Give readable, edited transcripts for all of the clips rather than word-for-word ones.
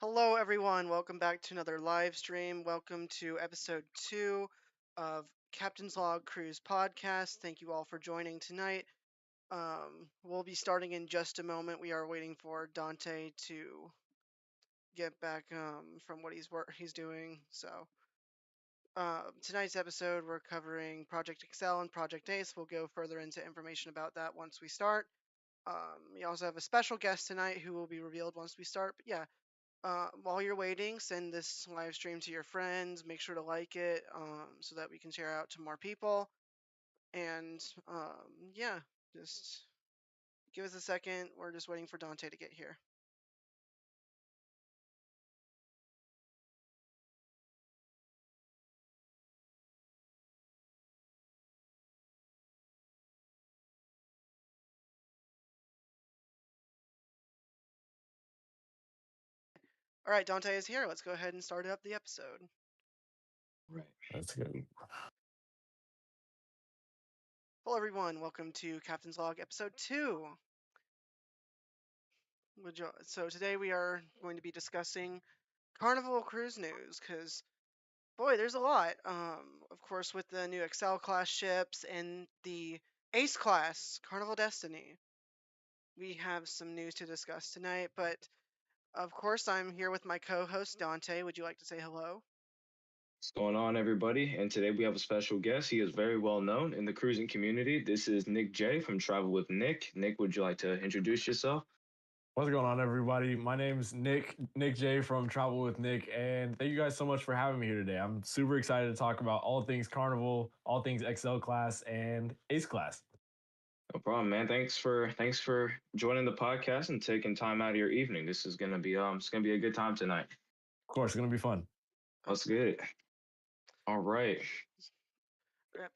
Hello, everyone. Welcome back to another live stream. Welcome to episode 2 of Captain's Log Cruise Podcast. Thank you all for joining tonight. We'll be starting in just a moment. We are waiting for Dante to get back from what he's doing. Tonight's episode, we're covering Project Excel and Project Ace. We'll go further into information about that once we start. We also have a special guest tonight who will be revealed once we start. But yeah, while you're waiting, send this live stream to your friends. Make sure to like it so that we can share out to more people. And yeah, just give us a second. We're just waiting for Dante to get here. All right, Dante is here. Let's go ahead and start up the episode. Right. That's good. Hello, everyone. Welcome to Captain's Log Episode 2. So today we are going to be discussing Carnival Cruise news because boy, there's a lot. Of course, with the new XCEL class ships and the Ace class, Carnival Destiny, we have some news to discuss tonight. But of course, I'm here with my co-host Dante. Would you like to say hello? What's going on, everybody? And today we have a special guest. He is very well known in the cruising community. This is Nick J from Travel with Nick. Nick, would you like to introduce yourself? What's going on, everybody? My name's Nick J from Travel with Nick, and thank you guys so much for having me here today. I'm super excited to talk about all things Carnival, all things XL class, and Ace class. No problem, man. Thanks for joining the podcast and taking time out of your evening. This is gonna be it's gonna be a good time tonight. Of course, it's gonna be fun. That's good. All right.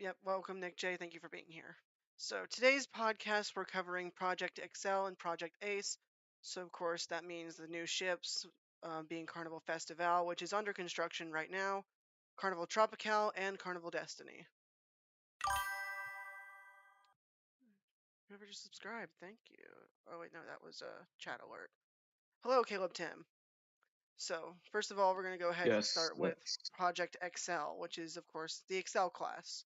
Yep. Welcome, Nick J. Thank you for being here. So today's podcast, we're covering Project Excel and Project Ace. So of course, that means the new ships being Carnival Festival, which is under construction right now, Carnival Tropical, and Carnival Destiny. Whoever just subscribed, thank you. Oh wait, no, that was a chat alert. Hello, Caleb Tim. So first of all, we're going to go ahead and Yes. start with Project Excel, which is of course the Excel class.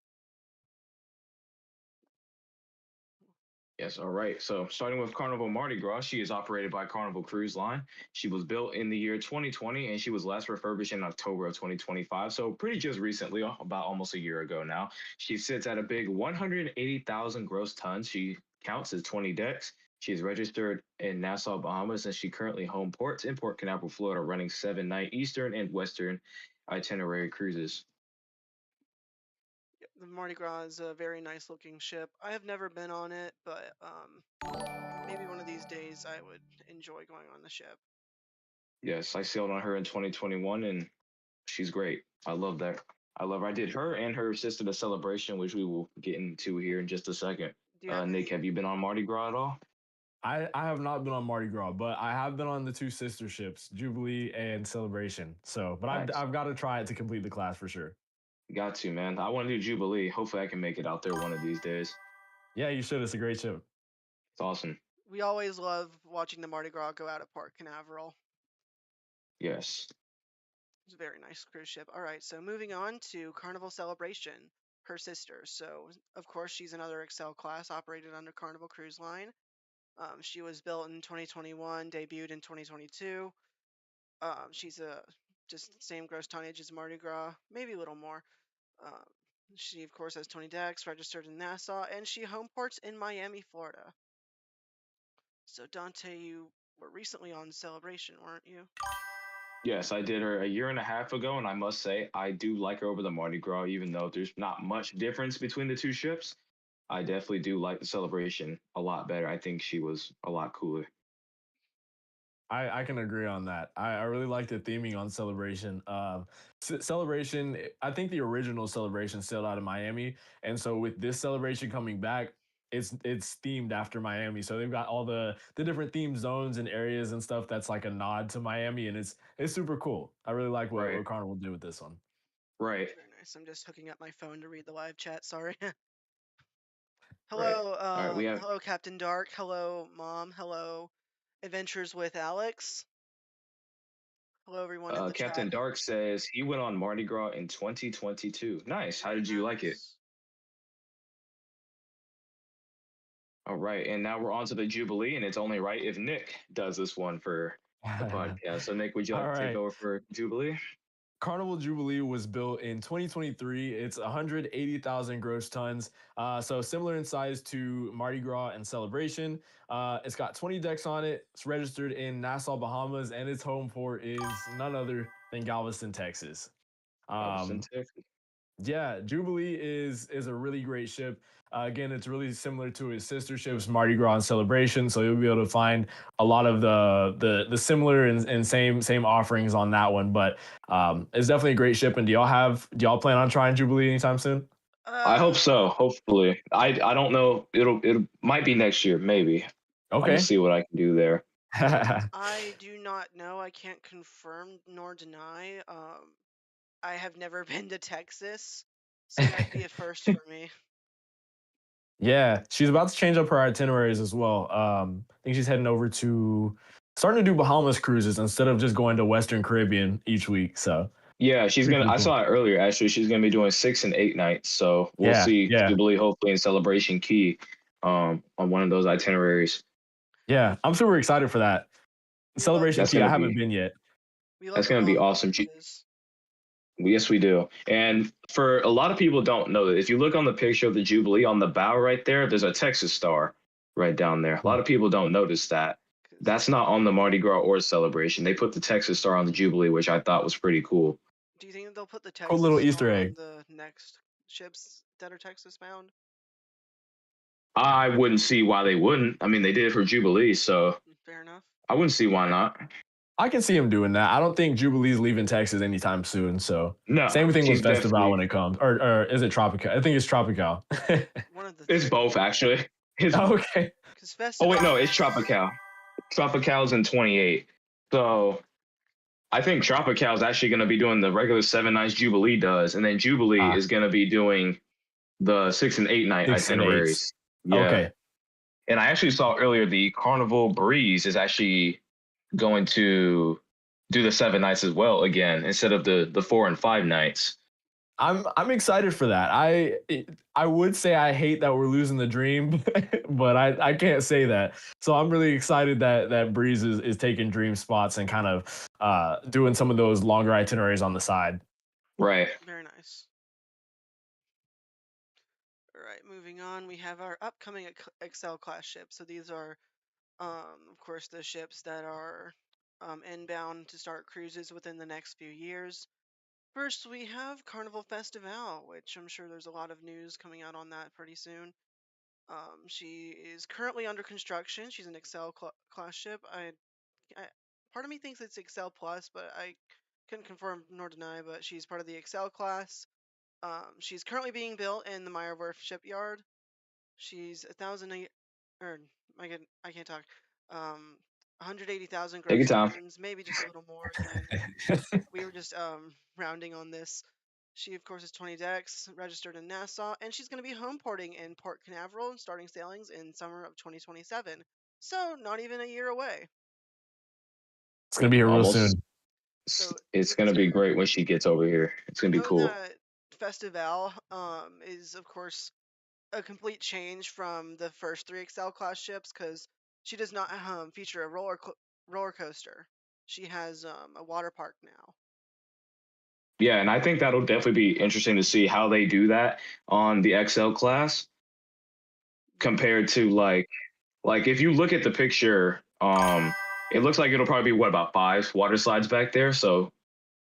Yes, all right. So starting with Carnival Mardi Gras, she is operated by Carnival Cruise Line. She was built in the year 2020 and she was last refurbished in October of 2025. So pretty just recently, about almost a year ago now. She sits at a big 180,000 gross tons. She counts as 20 decks. She is registered in Nassau, Bahamas, and she currently home ports in Port Canaveral, Florida, running 7-night Eastern and Western itinerary cruises. The Mardi Gras is a very nice looking ship. I have never been on it, but maybe one of these days I would enjoy going on the ship. Yes, I sailed on her in 2021 and she's great. I love that. I love her. I did her and her sister the celebration, which we will get into here in just a second. Nick, have you been on Mardi Gras at all? I have not been on Mardi Gras, but I have been on the two sister ships, Jubilee and Celebration. So, but Nice. I've got to try it to complete the class for sure. Got to, man. I want to do Jubilee. Hopefully, I can make it out there one of these days. Yeah, you should. It's a great ship. It's awesome. We always love watching the Mardi Gras go out at Port Canaveral. Yes. It's a very nice cruise ship. All right, so moving on to Carnival Celebration, her sister. So, of course, she's another Excel class operated under Carnival Cruise Line. She was built in 2021, debuted in 2022. She's just same gross tonnage as Mardi Gras, maybe a little more. Um, she, of course, has 20 decks, registered in Nassau, and she home ports in Miami, Florida. So, Dante, you were recently on Celebration, weren't you? Yes, I did her a year and a half ago, and I must say I do like her over the Mardi Gras, even though there's not much difference between the two ships. I definitely do like the celebration a lot better. I think she was a lot cooler. I can agree on that. I really like the theming on Celebration. Celebration, I think the original Celebration sailed out of Miami, and so with this Celebration coming back, it's themed after Miami. So they've got all the different theme zones and areas and stuff that's like a nod to Miami, and it's super cool. I really like what Carnival did with this one. Right. Very nice. I'm just hooking up my phone to read the live chat. Sorry. Hello, All right, we have hello, Captain Dark. Hello, Mom. Hello, Adventures with Alex. Hello, everyone in the Captain chat. Dark says he went on Mardi Gras in 2022. Nice. How Very did you like it? nice. All right, and now we're on to the Jubilee, and it's only right if Nick does this one for the podcast. So, Nick, would you All like to take right. over for Jubilee? Carnival Jubilee was built in 2023. It's 180,000 gross tons. So similar in size to Mardi Gras and Celebration. It's got 20 decks on it. It's registered in Nassau, Bahamas, and its home port is none other than Galveston, Texas. Galveston, Um, Texas. yeah, Jubilee is a really great ship. Again, it's really similar to his sister ships, Mardi Gras and Celebration. So you'll be able to find a lot of the similar and same offerings on that one. But it's definitely a great ship. And do y'all plan on trying Jubilee anytime soon? I Uh, hope so. Hopefully, I don't know. It might be next year, maybe. I can Okay. see what I can do there. I do not know. I can't confirm nor deny. I have never been to Texas, so that'd be a first for me. Yeah, she's about to change up her itineraries as well. I think she's heading over to starting to do Bahamas cruises instead of just going to Western Caribbean each week. So Yeah, she's gonna. pretty I cool. saw it earlier. Actually, she's gonna be doing 6 and 8 nights. So we'll Yeah, see yeah, Jubilee hopefully in Celebration Key, on one of those itineraries. yeah. I'm super excited for that. We love Celebration That's Key, I gonna haven't be been yet. we that's love gonna be Bahamas awesome. cruises. Yes, we do. And for a lot of people don't know that if you look on the picture of the Jubilee on the bow right there, there's a Texas star right down there. A lot of people don't notice that. 'Cause That's not on the Mardi Gras or Celebration. They put the Texas star on the Jubilee, which I thought was pretty cool. do you think they'll put the Cool Texas little Easter star on egg. the next ships that are Texas bound? I wouldn't see why they wouldn't. I mean, they did it for Jubilee, so Fair enough. I wouldn't see why not. I can see him doing that. I don't think Jubilee's leaving Texas anytime soon. So No, same thing with she's Festival when definitely. it comes, or is it Tropical? I think it's Tropical. One of the It's three. both actually. It's Okay. Because oh wait, Festival no, it's is Tropical. Tropical's in 28. So I think Tropical is actually going to be doing the regular 7 nights Jubilee does, and then Jubilee Ah, is going to be doing the 6 and 8 night 6 and 8s. itineraries. Yeah, Okay. and I actually saw earlier the Carnival Breeze is actually going to do the 7 nights as well again instead of the 4 and 5 nights. I'm excited for that. I would say I hate that we're losing the dream, but I can't say that. So I'm really excited that Breeze is taking dream spots and kind of doing some of those longer itineraries on the side. Right. very nice. All right, moving on. We have our upcoming XCEL class ships. So these are, of course, the ships that are inbound to start cruises within the next few years. First, we have Carnival Festival, which I'm sure there's a lot of news coming out on that pretty soon. She is currently under construction. She's an XCEL class ship. I part of me thinks it's XCEL Plus, but I couldn't confirm nor deny. But she's part of the XCEL class. She's currently being built in the Meyer Werft shipyard. She's 1,000 or I can't talk. 180,000 Take your gross time. tons, maybe just a little more than we were just rounding on this. She of course is 20 decks, registered in Nassau, and she's going to be home porting in Port Canaveral and starting sailings in summer of 2027. So not even a year away. It's gonna be here real Almost. soon. So It's gonna be great when she gets over here. It's we gonna be know cool. that Festival is of course a complete change from the first three XCEL class ships because she does not feature a roller coaster. She has a water park now. Yeah, and I think that'll definitely be interesting to see how they do that on the XL class compared to like if you look at the picture, it looks like it'll probably be what about 5 water slides back there. So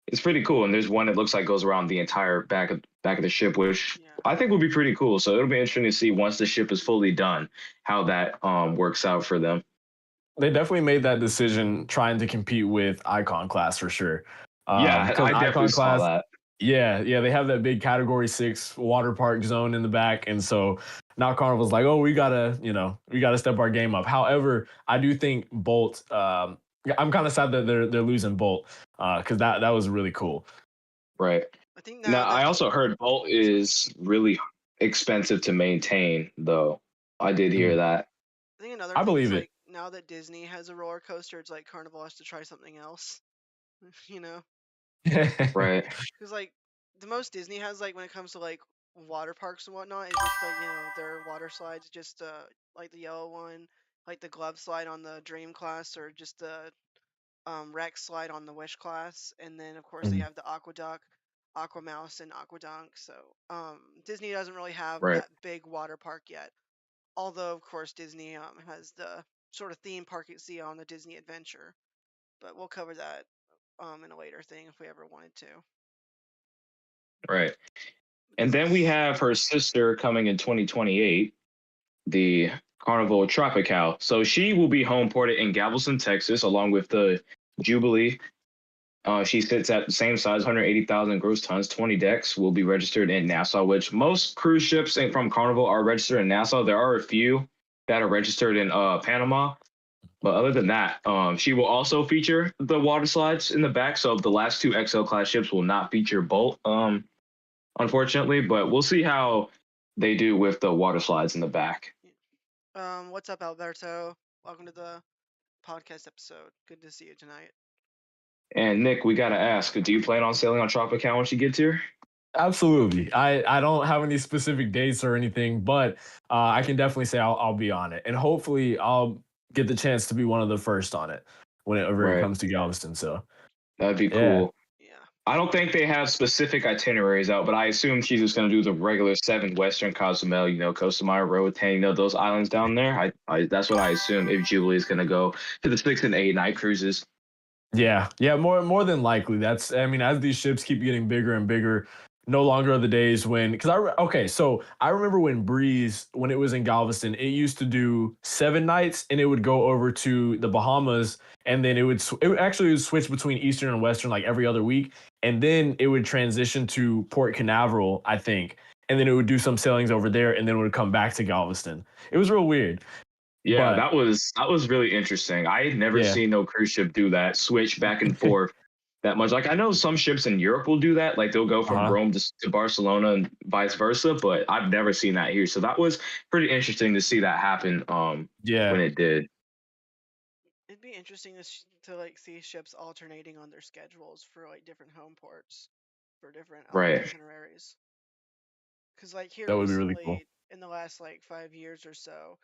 it's pretty cool. And there's one that looks like goes around the entire back of the ship, which Yeah. I think will be pretty cool. So it'll be interesting to see once the ship is fully done how that works out for them. They definitely made that decision trying to compete with Icon class for sure. Yeah, Because I definitely Icon saw class, that. yeah, they have that big Category 6 water park zone in the back, and so now Carnival's like, oh, we gotta step our game up. However, I do think Bolt. I'm kind of sad that they're losing Bolt because that was really cool. Right. I think Now now that I also heard Bolt is really expensive to maintain, though. I did hear Mm, that. I think another I thing is believe it. like now that Disney has a roller coaster, it's like Carnival has to try something else. you know, Right. because like the most Disney has like when it comes to like water parks and whatnot is just like their water slides, just like the yellow one, like the glove slide on the Dream class, or just the Rex slide on the Wish class, and then of course they Mhm. have the Aqueduct, Aqua Mouse, and Aquadunk. So Disney doesn't really have Right. that big water park yet. Although of course Disney has the sort of theme park you see on the Disney Adventure, but we'll cover that in a later thing if we ever wanted to. Right. And This then we is have her sister coming in 2028, the Carnival Tropical. So she will be home ported in Galveston, Texas, along with the Jubilee. She sits at the same size, 180,000 gross tons, 20 decks, will be registered in Nassau, which most cruise ships from Carnival are registered in Nassau. There are a few that are registered in Panama. But other than that, she will also feature the water slides in the back. So the last two XL class ships will not feature both, unfortunately. But we'll see how they do with the water slides in the back. what's up, Alberto? Welcome to the podcast episode. Good to see you tonight. And Nick, we got to ask, do you plan on sailing on Tropical when she gets here? Absolutely. I don't have any specific dates or anything, but I can definitely say I'll be on it, and hopefully I'll get the chance to be one of the first on it whenever it Right. comes to Galveston. So That'd be yeah, cool. Yeah. I don't think they have specific itineraries out, but I assume she's just going to do the regular 7 Western Cozumel, Costa Maya, Roatan, those islands down there. That's what I assume if Jubilee is going to go to the 6 and 8 night cruises. yeah. More than likely. That's I mean, as these ships keep getting bigger and bigger, no longer are the days when because okay, so I remember when Breeze when it was in Galveston, it used to do 7 nights and it would go over to the Bahamas and then it actually would switch between Eastern and Western like every other week, and then it would transition to Port Canaveral, I think, and then it would do some sailings over there and then it would come back to Galveston. It was real weird, Yeah, but that was really interesting. I had never yeah, seen no cruise ship do that, switch back and forth that much. Like I know some ships in Europe will do that, like they'll go from uh-huh, Rome to Barcelona and vice versa, but I've never seen that here. So that was pretty interesting to see that happen when yeah. it did. It'd be interesting to like see ships alternating on their schedules for like different home ports for different Right. itineraries. Because like here That would be really cool. recently, in the last like 5 years or so,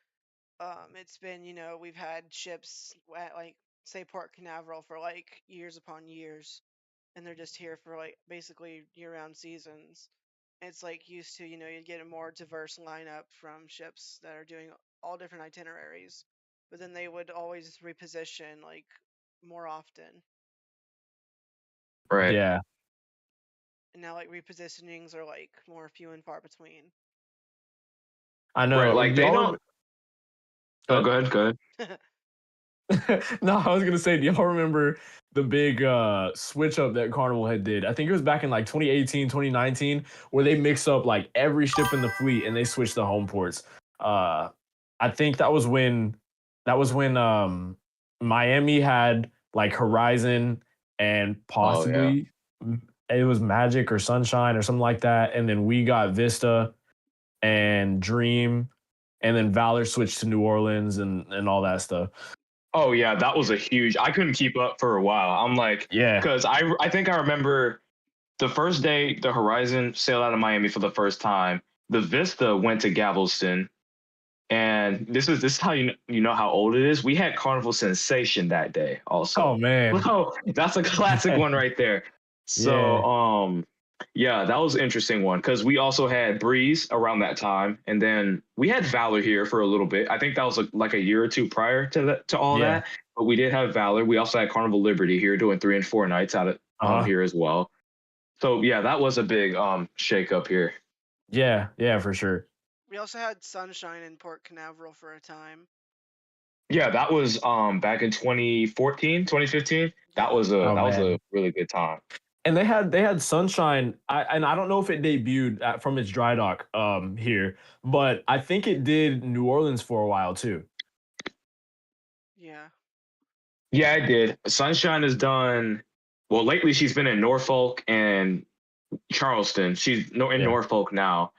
it's been we've had ships at like say Port Canaveral for like years upon years, and they're just here for like basically year-round seasons. It's like used to you'd get a more diverse lineup from ships that are doing all different itineraries, but then they would always reposition like more often. Right. Yeah. And now like repositionings are like more few and far between. I Right. know. Like they Y'all don't. go Oh, ahead. go ahead. Go ahead. No, I was gonna say, do y'all remember the big switch up that Carnival had did? I think it was back in like 2018, 2019, where they mixed up like every ship in the fleet and they switched the home ports. Uh I think that was when Miami had like Horizon and Oh yeah. possibly it was Magic or Sunshine or something like that. And then we got Vista and Dream, and then Valor switched to New Orleans and all that stuff. Oh yeah, that was a huge. I couldn't keep up for a while. I'm like, Yeah. because I think I remember the first day the Horizon sailed out of Miami for the first time. The Vista went to Galveston, and this is how you know how old it is. We had Carnival Sensation that day Oh also. man. So that's a classic one right there. So Yeah. yeah, that was an interesting one because we also had Breeze around that time, and then we had Valor here for a little bit. I think that was like a year or two prior to all Yeah. that. But we did have Valor. We also had Carnival Liberty here doing 3 and 4 nights out of Uh-huh. here as well. So yeah, that was a big shake up here. Yeah. Yeah, for sure. We also had Sunshine in Port Canaveral for a time. Yeah, that was back in 2014, 2015. That Yeah. was a Oh that was a man. really good time. And they had Sunshine. I don't know if it debuted from its dry dock here, but I think it did New Orleans for a while too. Yeah. Yeah, I did. Sunshine has done well lately. She's been in Norfolk and Charleston. She's no in Yeah. Norfolk now.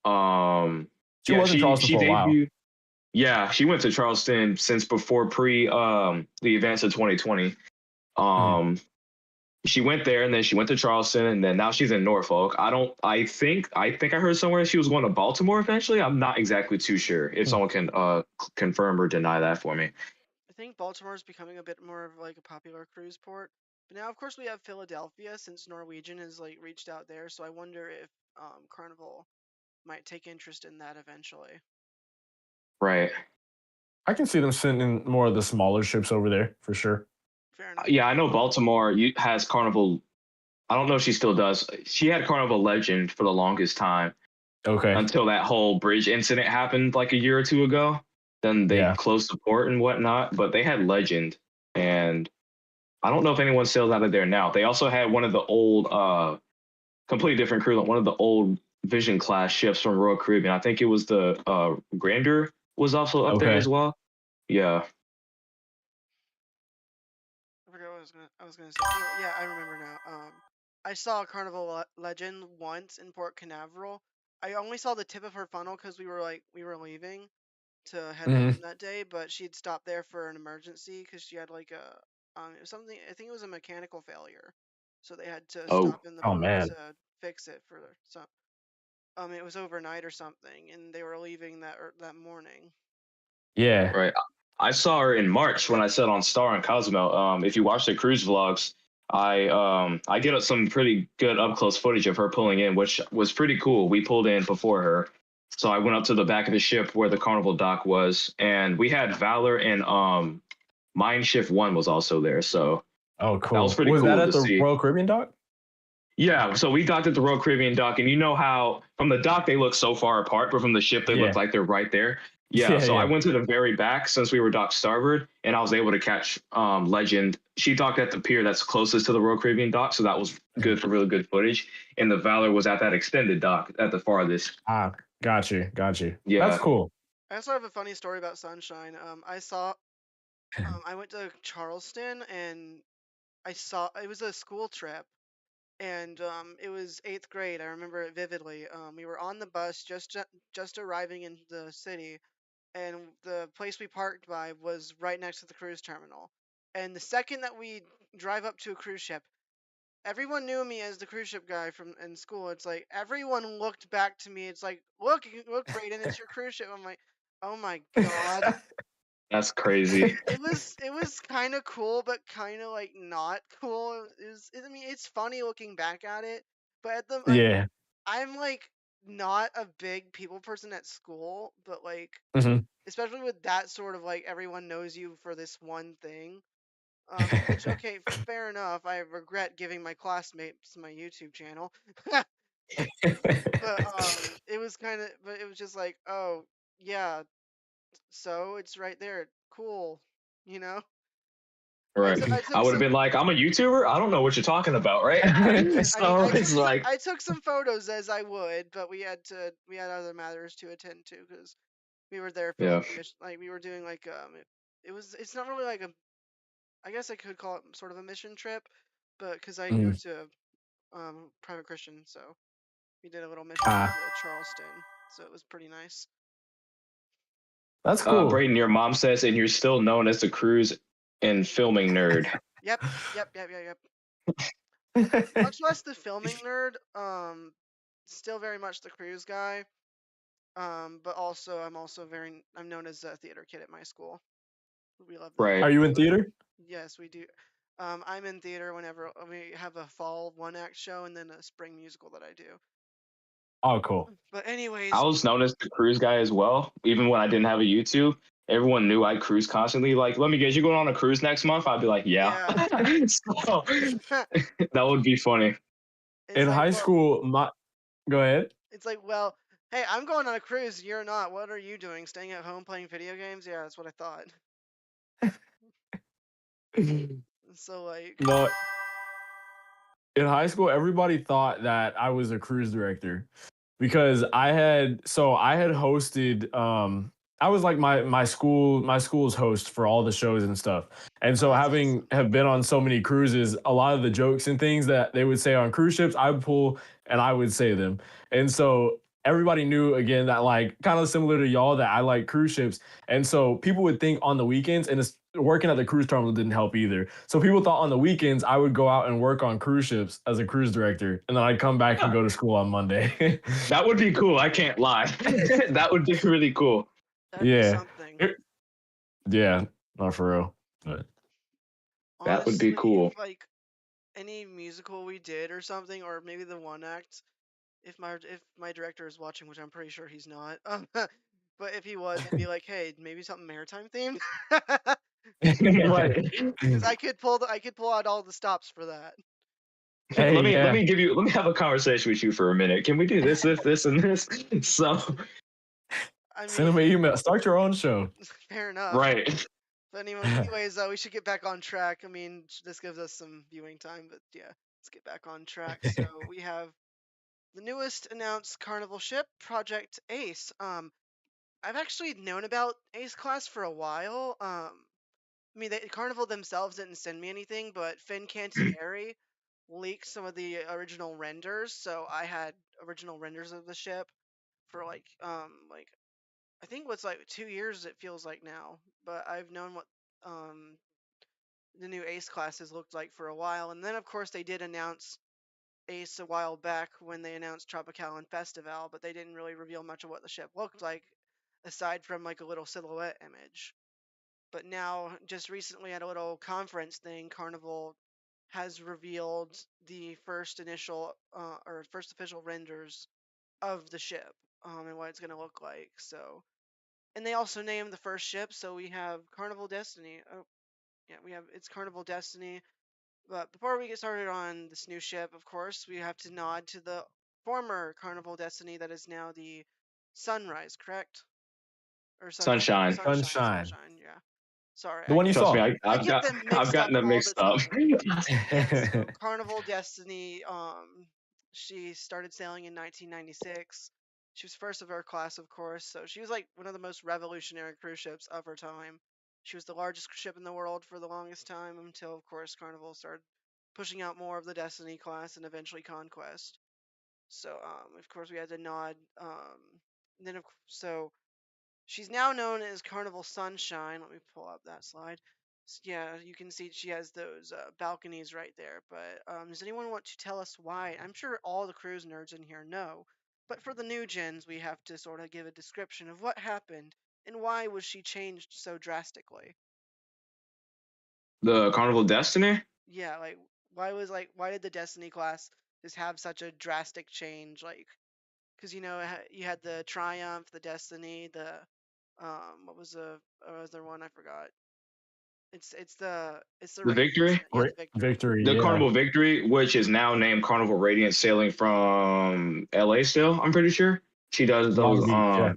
Um, She yeah, was in she Charleston she for a while. debuted. Yeah, she went to Charleston since before pre the events of 2020. Mhm. Um, she went there, and then she went to Charleston, and then now she's in Norfolk. I think I heard somewhere she was going to Baltimore eventually. I'm not exactly too sure if someone can confirm or deny that for me. I think Baltimore is becoming a bit more of like a popular cruise port. But now, of course, we have Philadelphia since Norwegian has like reached out there. So I wonder if Carnival might take interest in that eventually. Right. I can see them sending more of the smaller ships over there for sure. Fair enough. Yeah, I know Baltimore has Carnival. I don't know if she still does. She had Carnival Legend for the longest time Okay. until that whole bridge incident happened like a year or two ago. Then they closed the port and whatnot, but they had Legend, and I don't know if anyone sails out of there now. They also had one of the old, completely different crew, one of the old Vision class ships from Royal Caribbean. I think it was the Grandeur was also up there as well. Yeah. I forgot what I was gonna say. Oh, yeah, I remember now. I saw Carnival Legend once in Port Canaveral. I only saw the tip of her funnel because we were leaving to head home that day, but she'd stopped there for an emergency because she had like it was something. I think it was a mechanical failure, so they had to stop in the port to fix it for some. It was overnight or something, and they were leaving that morning. Yeah. Right. I saw her in March when I said on Star and Cosmo. If you watch the cruise vlogs, I get some pretty good up close footage of her pulling in, which was pretty cool. We pulled in before her, so I went up to the back of the ship where the Carnival dock was, and we had Valor and Mine Shift 1 was also there. So cool. That was pretty cool. Was that at the Royal Caribbean dock? Yeah, so we docked at the Royal Caribbean dock, and you know how from the dock they look so far apart, but from the ship they look like they're right there. I went to the very back since we were docked starboard, and I was able to catch Legend. She docked at the pier that's closest to the Royal Caribbean dock, so that was good for really good footage. And the Valor was at that extended dock at the farthest. Got you. Yeah, that's cool. I also have a funny story about Sunshine. I went to Charleston and I saw it was a school trip, and it was 8th grade. I remember it vividly. We were on the bus just arriving in the city, and the place we parked by was right next to the cruise terminal. And the second that we drive up to a cruise ship, everyone knew me as the cruise ship guy from in school. It's like everyone looked back to me. It's like, look, Brayden, it's your cruise ship. I'm like, oh my god. That's crazy. It was kind of cool, but kind of like not cool. I mean, it's funny looking back at it, but I'm like not a big people person at school, but like especially with that sort of like everyone knows you for this one thing. Which okay, fair enough. I regret giving my classmates my YouTube channel. But it was but it was just like, oh yeah, so it's right there. Cool, you know? Right. I would have been like, I'm a YouTuber. I don't know what you're talking about, right? I took some photos as I would, but we had other matters to attend to because we were there for like we were doing like it's not really like I guess I could call it sort of a mission trip, but because I go to private Christian, so we did a little mission to Charleston, so it was pretty nice. That's cool. Brayden, your mom says, and you're still known as the cruise and filming nerd. Yep. Much less the filming nerd. Still very much the cruise guy. But also I'm known as a theater kid at my school. We love that. Right. Are you in theater? Yes, we do. I'm in theater whenever we have a fall 1-act show and then a spring musical that I do. Oh, cool. But anyways, I was known as the cruise guy as well. Even when I didn't have a YouTube, everyone knew I cruise constantly. Like, let me guess, you going on a cruise next month? I'd be like, yeah. So, that would be funny. In high school, go ahead. It's like, well, hey, I'm going on a cruise. You're not. What are you doing? Staying at home playing video games? Yeah, that's what I thought. So like, no. In high school, everybody thought that I was a cruise director because I had hosted. I was like my school's host for all the shows and stuff. And so have been on so many cruises, a lot of the jokes and things that they would say on cruise ships, I would pull and I would say them. And so everybody knew again that like kind of similar to y'all that I like cruise ships. And so people would think on the weekends, and it's working at the cruise terminal didn't help either. So people thought on the weekends I would go out and work on cruise ships as a cruise director, and then I'd come back and Yeah, go to school on Monday. that would be cool. I can't lie. That would be really cool. That'd be Yeah. something. Yeah, not for real. But That would be Honestly, if cool. like any musical we did or something, or maybe the one act, if my director is watching, which I'm pretty sure he's not, but if he was, I'd be like, hey, maybe something maritime themed, Right. because I could pull out all the stops for that. hey, Let yeah. me let me have a conversation with you for a minute. Can we do this, and this? So, I Send them mean, an email. Start your own show. fair enough. right. But anyways, we should get back on track. I mean, this gives us some viewing time, but yeah, let's get back on track. So we have the newest announced Carnival ship, Project Ace. I've actually known about Ace Class for a while. I mean, Carnival themselves didn't send me anything, but Finn Cantieri leaked some of the original renders, so I had original renders of the ship for like I think what's like 2 years it feels like now. But I've known what um the new Ace classes looked like for a while, and then of course they did announce Ace a while back when they announced Tropical and Festival, but they didn't really reveal much of what the ship looked like, aside from like a little silhouette image. But now, just recently at a little conference thing, Carnival has revealed the first official renders of the ship, and what it's going to look like. So, and they also named the first ship. So we have Carnival Destiny. Oh, yeah, it's Carnival Destiny. But before we get started on this new ship, of course, we have to nod to the former Carnival Destiny that is now the Sunrise, correct? Or Sunshine? Sunshine. Sunshine, Sunshine. Sunshine, yeah. Sorry, The one you Trust me, saw. I I've get got them I've mixed up gotten them all the mixed up. time. Yeah, so Carnival Destiny, she started sailing in 1996. She was first of her class, of course, so she was like one of the most revolutionary cruise ships of her time. She was the largest ship in the world for the longest time until, of course, Carnival started pushing out more of the Destiny class and eventually Conquest. So, of course, we had to nod. So she's now known as Carnival Sunshine. Let me pull up that slide. Yeah, you can see she has those balconies right there. But does anyone want to tell us why? I'm sure all the cruise nerds in here know. But for the new gens, we have to sort of give a description of what happened and why was she changed so drastically. The Carnival Destiny. Yeah, like why did the Destiny class just have such a drastic change? Like, because you had the Triumph, the Destiny, the what was the other one? I forgot. It's the The Radiant, isn't Victory. it? Yeah, Great the Victory. victory. The Yeah. Carnival Victory, which is now named Carnival Radiant, sailing from LA still, I'm pretty sure. She does those Long Beach.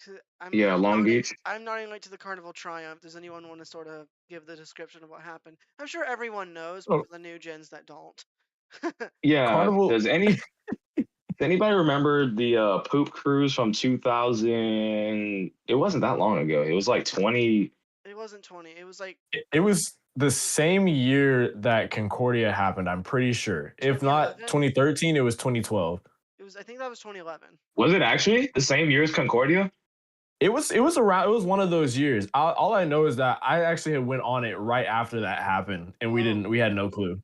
Yeah. yeah, Long Beach. I'm nodding like to the Carnival Triumph. Does anyone want to sort of give the description of what happened? I'm sure everyone knows, but Oh, for the new gens that don't. Yeah. Carnival. Does anybody remember the poop cruise from 2000? It wasn't that long ago. It was like 20. It wasn't 20. It was like It was the same year that Concordia happened, I'm pretty sure. If not 2011. 2013, it was 2012. I think that was 2011. Was it actually the same year as Concordia? It was around, it was one of those years. All I know is that I actually had went on it right after that happened, and Oh, we had no clue.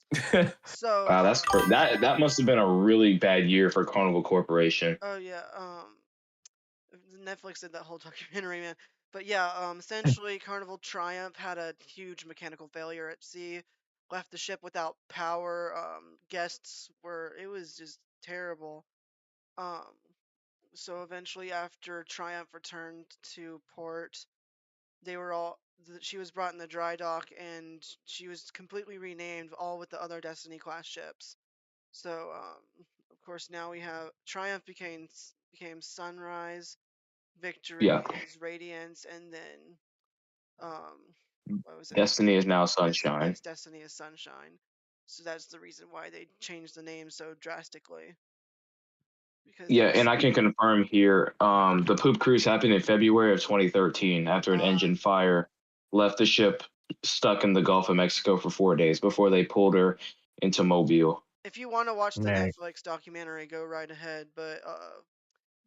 so Wow, that must have been a really bad year for Carnival Corporation. oh yeah, Netflix did that whole documentary, man. But yeah, essentially, Carnival Triumph had a huge mechanical failure at sea, left the ship without power. It was just terrible. Um, so eventually, after Triumph returned to port, she was brought in the dry dock, and she was completely renamed, all with the other Destiny class ships. So, of course, now we have Triumph became Sunrise, Victory Yeah, is Radiance, and then um, what was it? Destiny is now Sunshine. Yes, Destiny is Sunshine. So that's the reason why they changed the name so drastically. Because Yeah, there's and I can confirm here, the poop cruise happened in February of 2013 after an uh, engine fire left the ship stuck in the Gulf of Mexico for 4 days before they pulled her into Mobile. if you want to watch the Man, Netflix documentary, go right ahead. But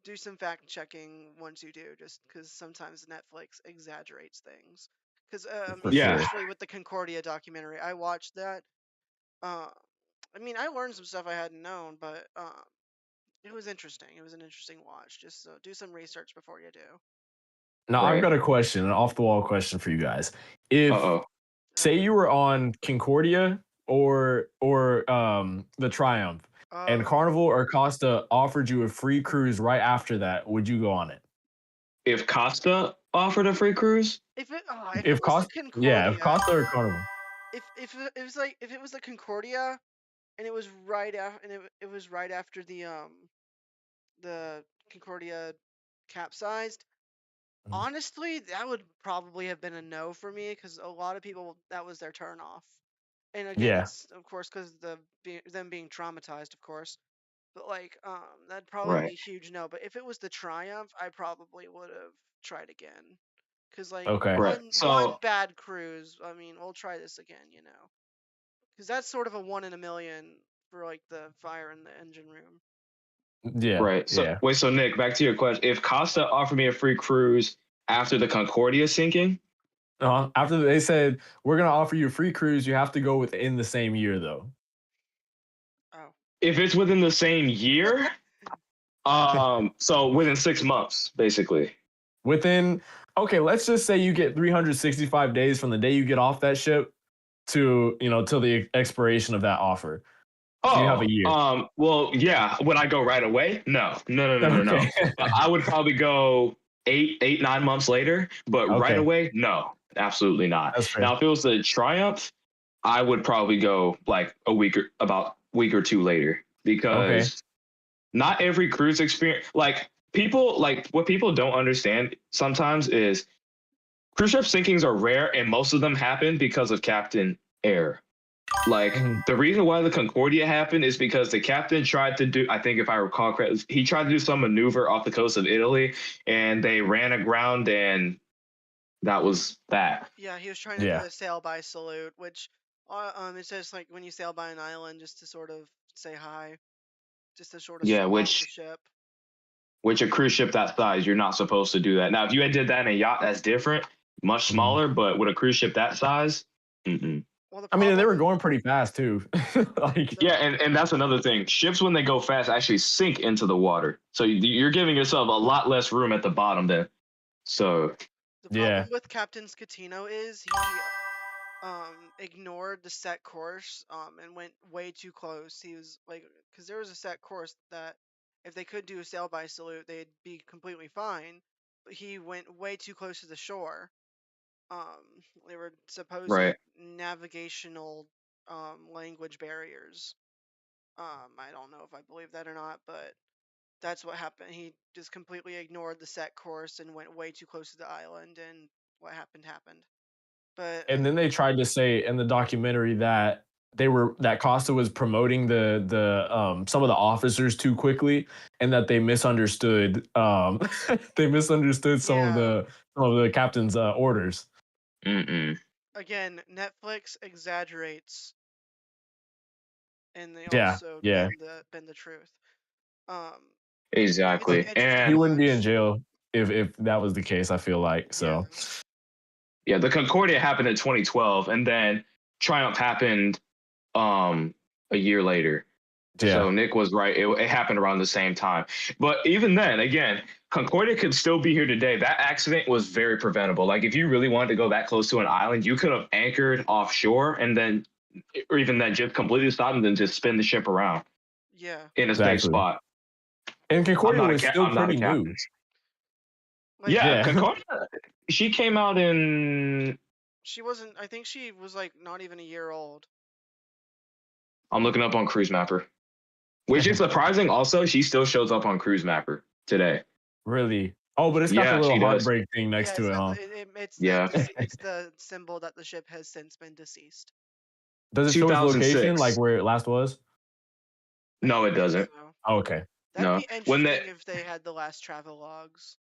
do some fact checking once you do, just because sometimes Netflix exaggerates things. Because For Yeah. sure. especially with the Concordia documentary, I watched that. Uh, I mean, I learned some stuff I hadn't known, but it was interesting. It was an interesting watch. Just do some research before you do. Now I've Right. got a question, an off the wall question for you guys. Uh If oh. say you were on Concordia or the Triumph, and Oh, Carnival or Costa offered you a free cruise right after that, would you go on it? If Costa offered a free cruise, if it If was the Costa, yeah, if Concordia, Costa or Carnival, it was like if it was the Concordia, and it was right after, and it was right after the Concordia capsized. Mhm. Honestly, that would probably have been a no for me because a lot of people that was their turn off. And again, Yeah, it's of course because them being traumatized, of course. But like, that'd probably be right. a huge no. But if it was the Triumph, I probably would have tried again. Cause like okay, Right. one So bad cruise, I mean, we'll try this again, you know. Cause that's sort of a 1 in a million for like the fire in the engine room. yeah, right. So yeah. wait, so Nick, back to your question. If Costa offered me a free cruise after the Concordia sinking, After they said we're gonna offer you a free cruise, you have to go within the same year though. Oh, if it's within the same year, so within 6 months, basically. Within, okay, let's just say you get 365 days from the day you get off that ship to till the expiration of that offer. So you have a Oh, year. well, yeah. Would I go right away? No, no, no, no, no, no. Okay. I would probably go 9 months later, but right Okay, away, no, absolutely not. that's fair. Now, if it was the Triumph, I would probably go like about week or two later, Okay. because not every cruise experience, like what people don't understand sometimes is cruise ship sinkings are rare, and most of them happen because of captain error. Like, Mhm. the reason why the Concordia happened is because the captain tried to do, I think if I recall correctly, he tried to do some maneuver off the coast of Italy, and they ran aground, and that was that. yeah, he was trying to do Yeah. a sail by salute, which, it's just like when you sail by an island just to sort of say hi, just to sort of Yeah, show off the which ship. a cruise ship that size, you're not supposed to do that. Now, if you had did that in a yacht, that's different, much Mhm. smaller, but with a cruise ship that size, mm-mm. Well, the I mean, they were problem, going pretty fast too. Like, the Yeah, and that's another thing. Ships, when they go fast, actually sink into the water. So you're giving yourself a lot less room at the bottom then. So, the problem yeah. with Captain Scatino is he ignored the set course and went way too close. He was like, because there was a set course that if they could do a sail by salute, they'd be completely fine. But he went way too close to the shore. Um, they were supposed right. navigational language barriers. I don't know if I believe that or not, but that's what happened. He just completely ignored the set course and went way too close to the island, and what happened happened. But And then they tried to say in the documentary that that Costa was promoting the some of the officers too quickly, and that they misunderstood they misunderstood yeah, some of the captain's orders. Mm-mm. again, Netflix exaggerates, and they Yeah, also yeah. bend the truth. Um, it's Exactly. it's too He And wouldn't be in much. jail if that was the case, I feel like. Yeah, So yeah, the Concordia happened in 2012, and then Triumph happened um a year later. yeah. So Nick was right. It happened around the same time. But even then, again, Concordia could still be here today. That accident was very preventable. Like, if you really wanted to go that close to an island, you could have anchored offshore, and then, or even then, just completely stop and then just spin the ship around yeah. in a safe Exactly. spot. And Concordia was still I'm not a pretty captain. new. Like Yeah, Yeah. Concordia. She came out in. she wasn't. I think she was like not even a year old. I'm looking up on Cruise Mapper, which is surprising. Also, she still shows up on Cruise Mapper today. Really. Oh, but it's got the Yeah, little she does. heartbreak thing Yeah, next it's to it, got huh? Yeah, it's the symbol that the ship has since been deceased. Does it show his location, like 2006. where it last was? I No, don't it think doesn't. so. Oh, okay. That'd No, be when that. interesting if they had the last travel logs.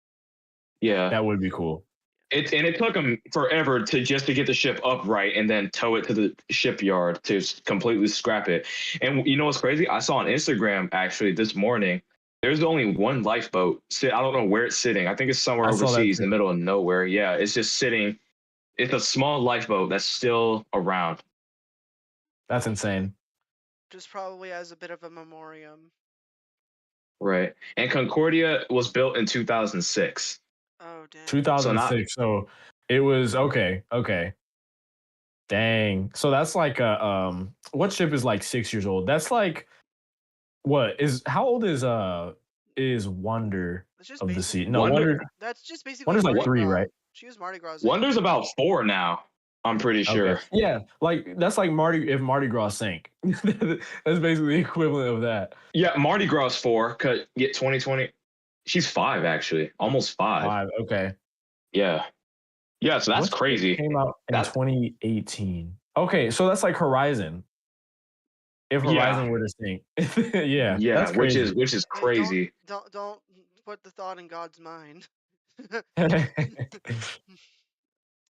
Yeah, That would be cool. it took them forever to get the ship upright and then tow it to the shipyard to completely scrap it. And you know what's crazy? I saw on Instagram actually this morning. There's only one lifeboat. I don't know where it's sitting. I think it's somewhere I saw that overseas in too. the middle of nowhere. Yeah, it's just sitting. It's a small lifeboat that's still around. That's insane. Just probably as a bit of a memoriam. Right. And Concordia was built in 2006. Oh dang. So not 2006. So it was okay. Okay. Dang. So that's like a what ship is like 6 years old? That's like what is how old is Wonder It's just of the basic. Sea? No, Wonder That's just basically Wonder's like Mardi what 3, Gras. right? She was Mardi Gras age. Wonder's about 4 now. I'm pretty Okay. sure. Yeah, like that's like Mardi Gras sank. That's basically the equivalent of that. Yeah, Mardi Gras 4. Could get 2020. She's 5 actually, almost 5. 5. Okay. Yeah, yeah. So that's What ship crazy. came out in That 2018? Okay, so that's like Horizon. If yeah, Horizon were to sink. Yeah, yeah. that's crazy. Which is Hey, crazy. don't put the thought in God's mind.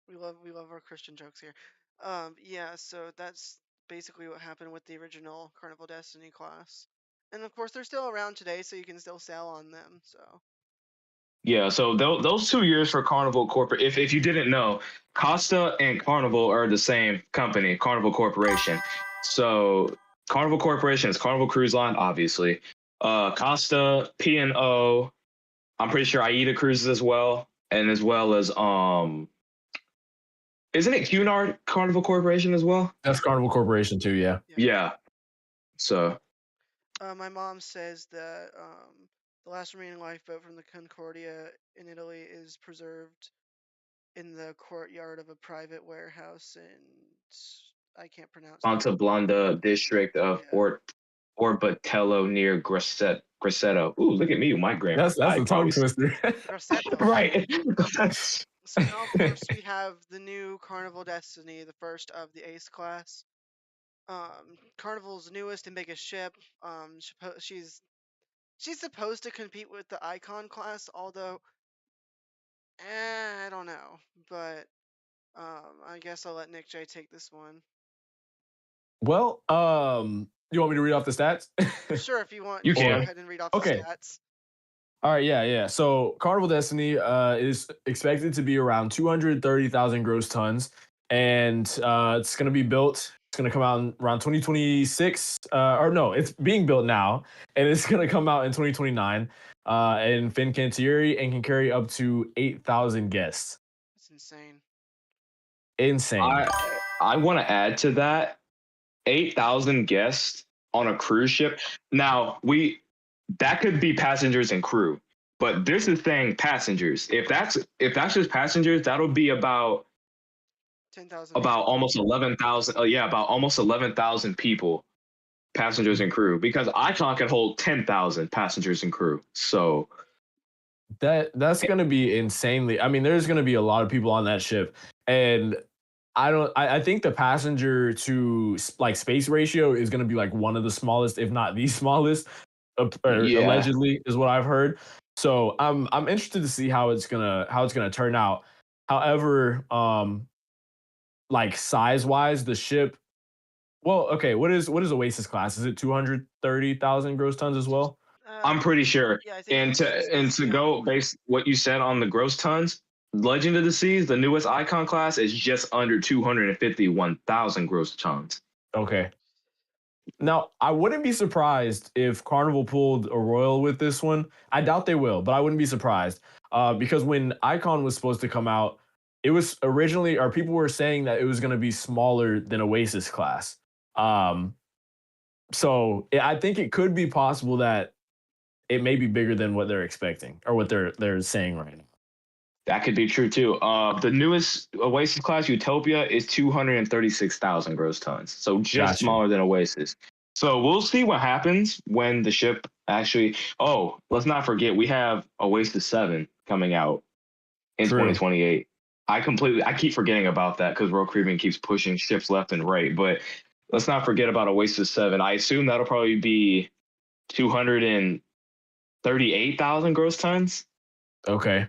We love our Christian jokes here. Yeah, so that's basically what happened with the original Carnival Destiny class. And of course, they're still around today, so you can still sail on them. So Yeah, so those 2 years for Carnival Corporate, if you didn't know, Costa and Carnival are the same company, Carnival Corporation. So Carnival Corporation is Carnival Cruise Line, obviously. Costa, P&O, I'm pretty sure AIDA Cruises as well, and as well as isn't it Cunard Carnival Corporation as well? That's Carnival Corporation too, yeah. yeah. Yeah. So My mom says that the last remaining lifeboat from the Concordia in Italy is preserved in the courtyard of a private warehouse in I can't pronounce the Monte Blanda district of yeah. Orbitello near Grosseto. Ooh, look at me, my grammar. That's I a tongue probably twister. Grosseto. right. So now, of course, we have the new Carnival Destiny, the first of the Ace class. Carnival's newest and biggest ship. She's supposed to compete with the Icon class, although I don't know. But I guess I'll let Nick J take this one. Well, you want me to read off the stats? Sure, if you want, You just go can. ahead and read off the Okay. stats. All right, yeah. So Carnival Destiny is expected to be around 230,000 gross tons, and it's going to be built. It's going to come out in around 2026, or no, it's being built now, and it's going to come out in 2029 in Fincantieri and can carry up to 8,000 guests. That's insane. Insane. I want to add to that 8,000 guests on a cruise ship. Now, that could be passengers and crew, but this is saying passengers. If that's just passengers, that'll be about 10,000. almost 11,000. Yeah, about almost 11,000 people, passengers and crew, because Icon can hold 10,000 passengers and crew. So That's going to be insanely. I mean, there's going to be a lot of people on that ship, and I think the passenger to like space ratio is going to be like one of the smallest, if not the smallest, yeah, allegedly is what I've heard. So I'm interested to see how it's gonna turn out. However, like size wise, the ship. Well, okay. What is Oasis class? Is it 230,000 gross tons as well? I'm pretty sure. Yeah, I think. And to yeah. go based what you said on the gross tons, Legend of the Seas, the newest Icon class, is just under 251,000 gross tons. Okay. Now, I wouldn't be surprised if Carnival pulled a Royal with this one. I doubt they will, but I wouldn't be surprised because when Icon was supposed to come out, it was originally, or people were saying that it was going to be smaller than Oasis class. So I think it could be possible that it may be bigger than what they're expecting or what they're saying right now. That could be true too. The newest Oasis class, Utopia, is 236,000 gross tons. So just smaller than Oasis. So we'll see what happens when the ship actually. Oh, let's not forget we have Oasis 7 coming out in 2028. I keep forgetting about that because Royal Caribbean keeps pushing ships left and right. But let's not forget about Oasis 7. I assume that'll probably be 238,000 gross tons. Okay.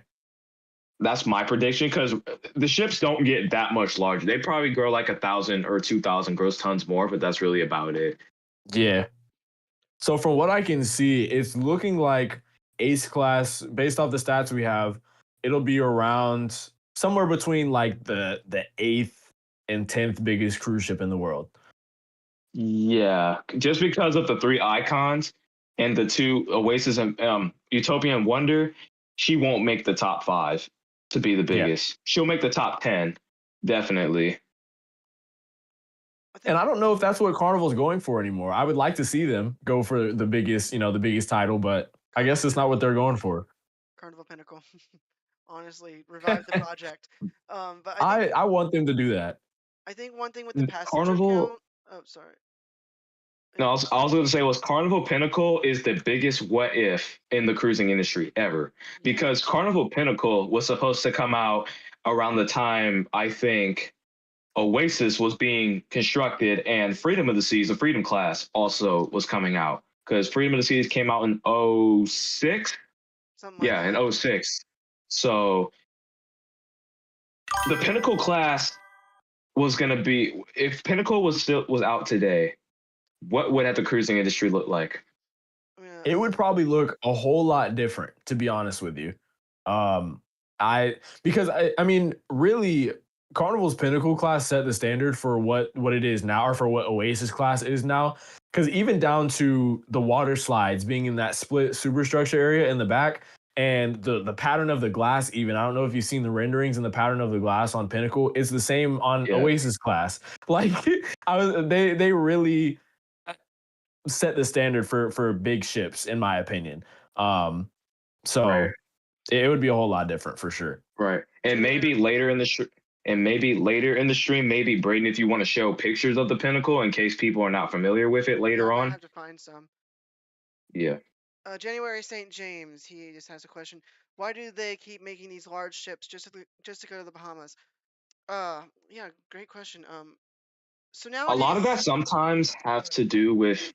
That's my prediction because the ships don't get that much larger. They probably grow like 1,000 or 2,000 gross tons more, but that's really about it. Yeah. So from what I can see, it's looking like Ace Class, based off the stats we have, it'll be around somewhere between like the eighth and 10th biggest cruise ship in the world. Yeah, just because of the three icons and the two Oasis and Utopia and Wonder, she won't make the top 5 to be the Yeah. biggest. She'll make the top 10, definitely. And I don't know if that's what Carnival's going for anymore. I would like to see them go for the biggest, the biggest title, but I guess it's not what they're going for. Carnival Pinnacle. Honestly, revive the project. But I want them to do that. I think one thing with the passenger Carnival. count. Oh, sorry. No, I was going to say was Carnival Pinnacle is the biggest what if in the cruising industry ever, because Carnival Pinnacle was supposed to come out around the time I think Oasis was being constructed, and Freedom of the Seas, the Freedom class, also was coming out, because Freedom of the Seas came out in 06. Something like that. In 06. So the Pinnacle class was going to be, if Pinnacle was out today, what would have the cruising industry look like? It would probably look a whole lot different, to be honest with you. Because I mean, really, Carnival's Pinnacle class set the standard for what it is now, or for what Oasis class is now. Because even down to the water slides being in that split superstructure area in the back, and the pattern of the glass, even, I don't know if you've seen the renderings and the pattern of the glass on Pinnacle, it's the same on Oasis class. Like, they really set the standard for big ships, in my opinion. So right. It would be a whole lot different for sure. Right. And maybe later in the stream, maybe Braden, if you want to show pictures of the Pinnacle in case people are not familiar with it later on. I have to find some. Yeah. January St. James, he just has a question. Why do they keep making these large ships just to go to the Bahamas? Yeah, great question. So now a lot of that sometimes have to do with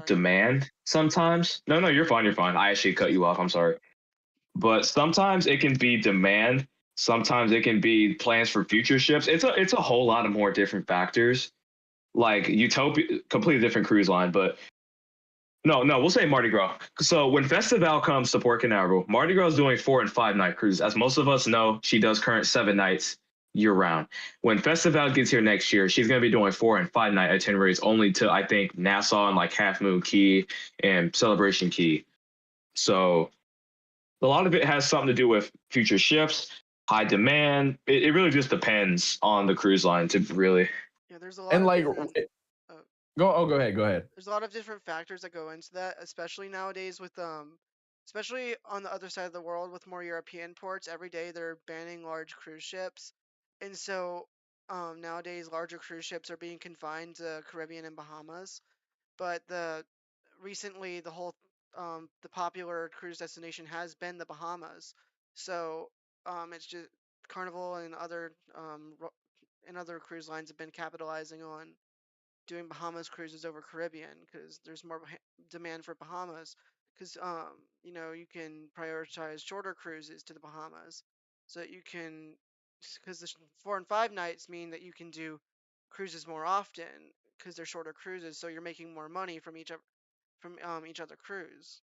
demand. Sometimes, no, you're fine. I actually cut you off. I'm sorry, but sometimes it can be demand. Sometimes it can be plans for future ships. It's a whole lot of more different factors. Like Utopia, completely different cruise line, but no, we'll say Mardi Gras. So when Festival comes to Port Canaveral, Mardi Gras is doing 4 and 5 night cruises. As most of us know, she does current 7 nights year round. When Festival gets here next year, she's going to be doing 4 and 5 night itineraries only to, I think, Nassau and like Half Moon Key and Celebration Key. So a lot of it has something to do with future ships, high demand. It really just depends on the cruise line to really. Yeah, there's a lot. And like, go ahead. There's a lot of different factors that go into that, especially nowadays with especially on the other side of the world with more European ports. Every day they're banning large cruise ships, and so nowadays larger cruise ships are being confined to Caribbean and Bahamas. But recently the whole the popular cruise destination has been the Bahamas. So it's just Carnival and other cruise lines have been capitalizing on doing Bahamas cruises over Caribbean because there's more demand for Bahamas because you can prioritize shorter cruises to the Bahamas so that you can, because the 4 and 5 nights mean that you can do cruises more often because they're shorter cruises, so you're making more money from each other cruise.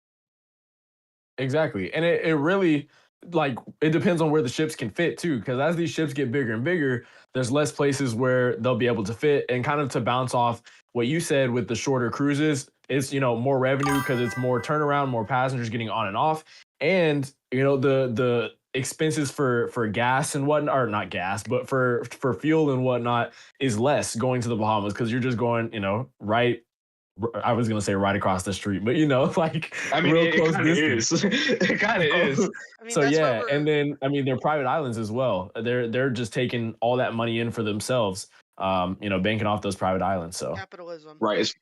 Exactly. And it really, like, it depends on where the ships can fit too, because as these ships get bigger and bigger, there's less places where they'll be able to fit. And kind of to bounce off what you said with the shorter cruises, it's, more revenue because it's more turnaround, more passengers getting on and off. And, the expenses for gas and whatnot, or not gas, but for fuel and whatnot is less going to the Bahamas because you're just going, right. I was gonna say right across the street, but like, I mean, real close distance. It kind of is. So yeah, and then they're private islands as well. They're just taking all that money in for themselves, banking off those private islands. So capitalism, right?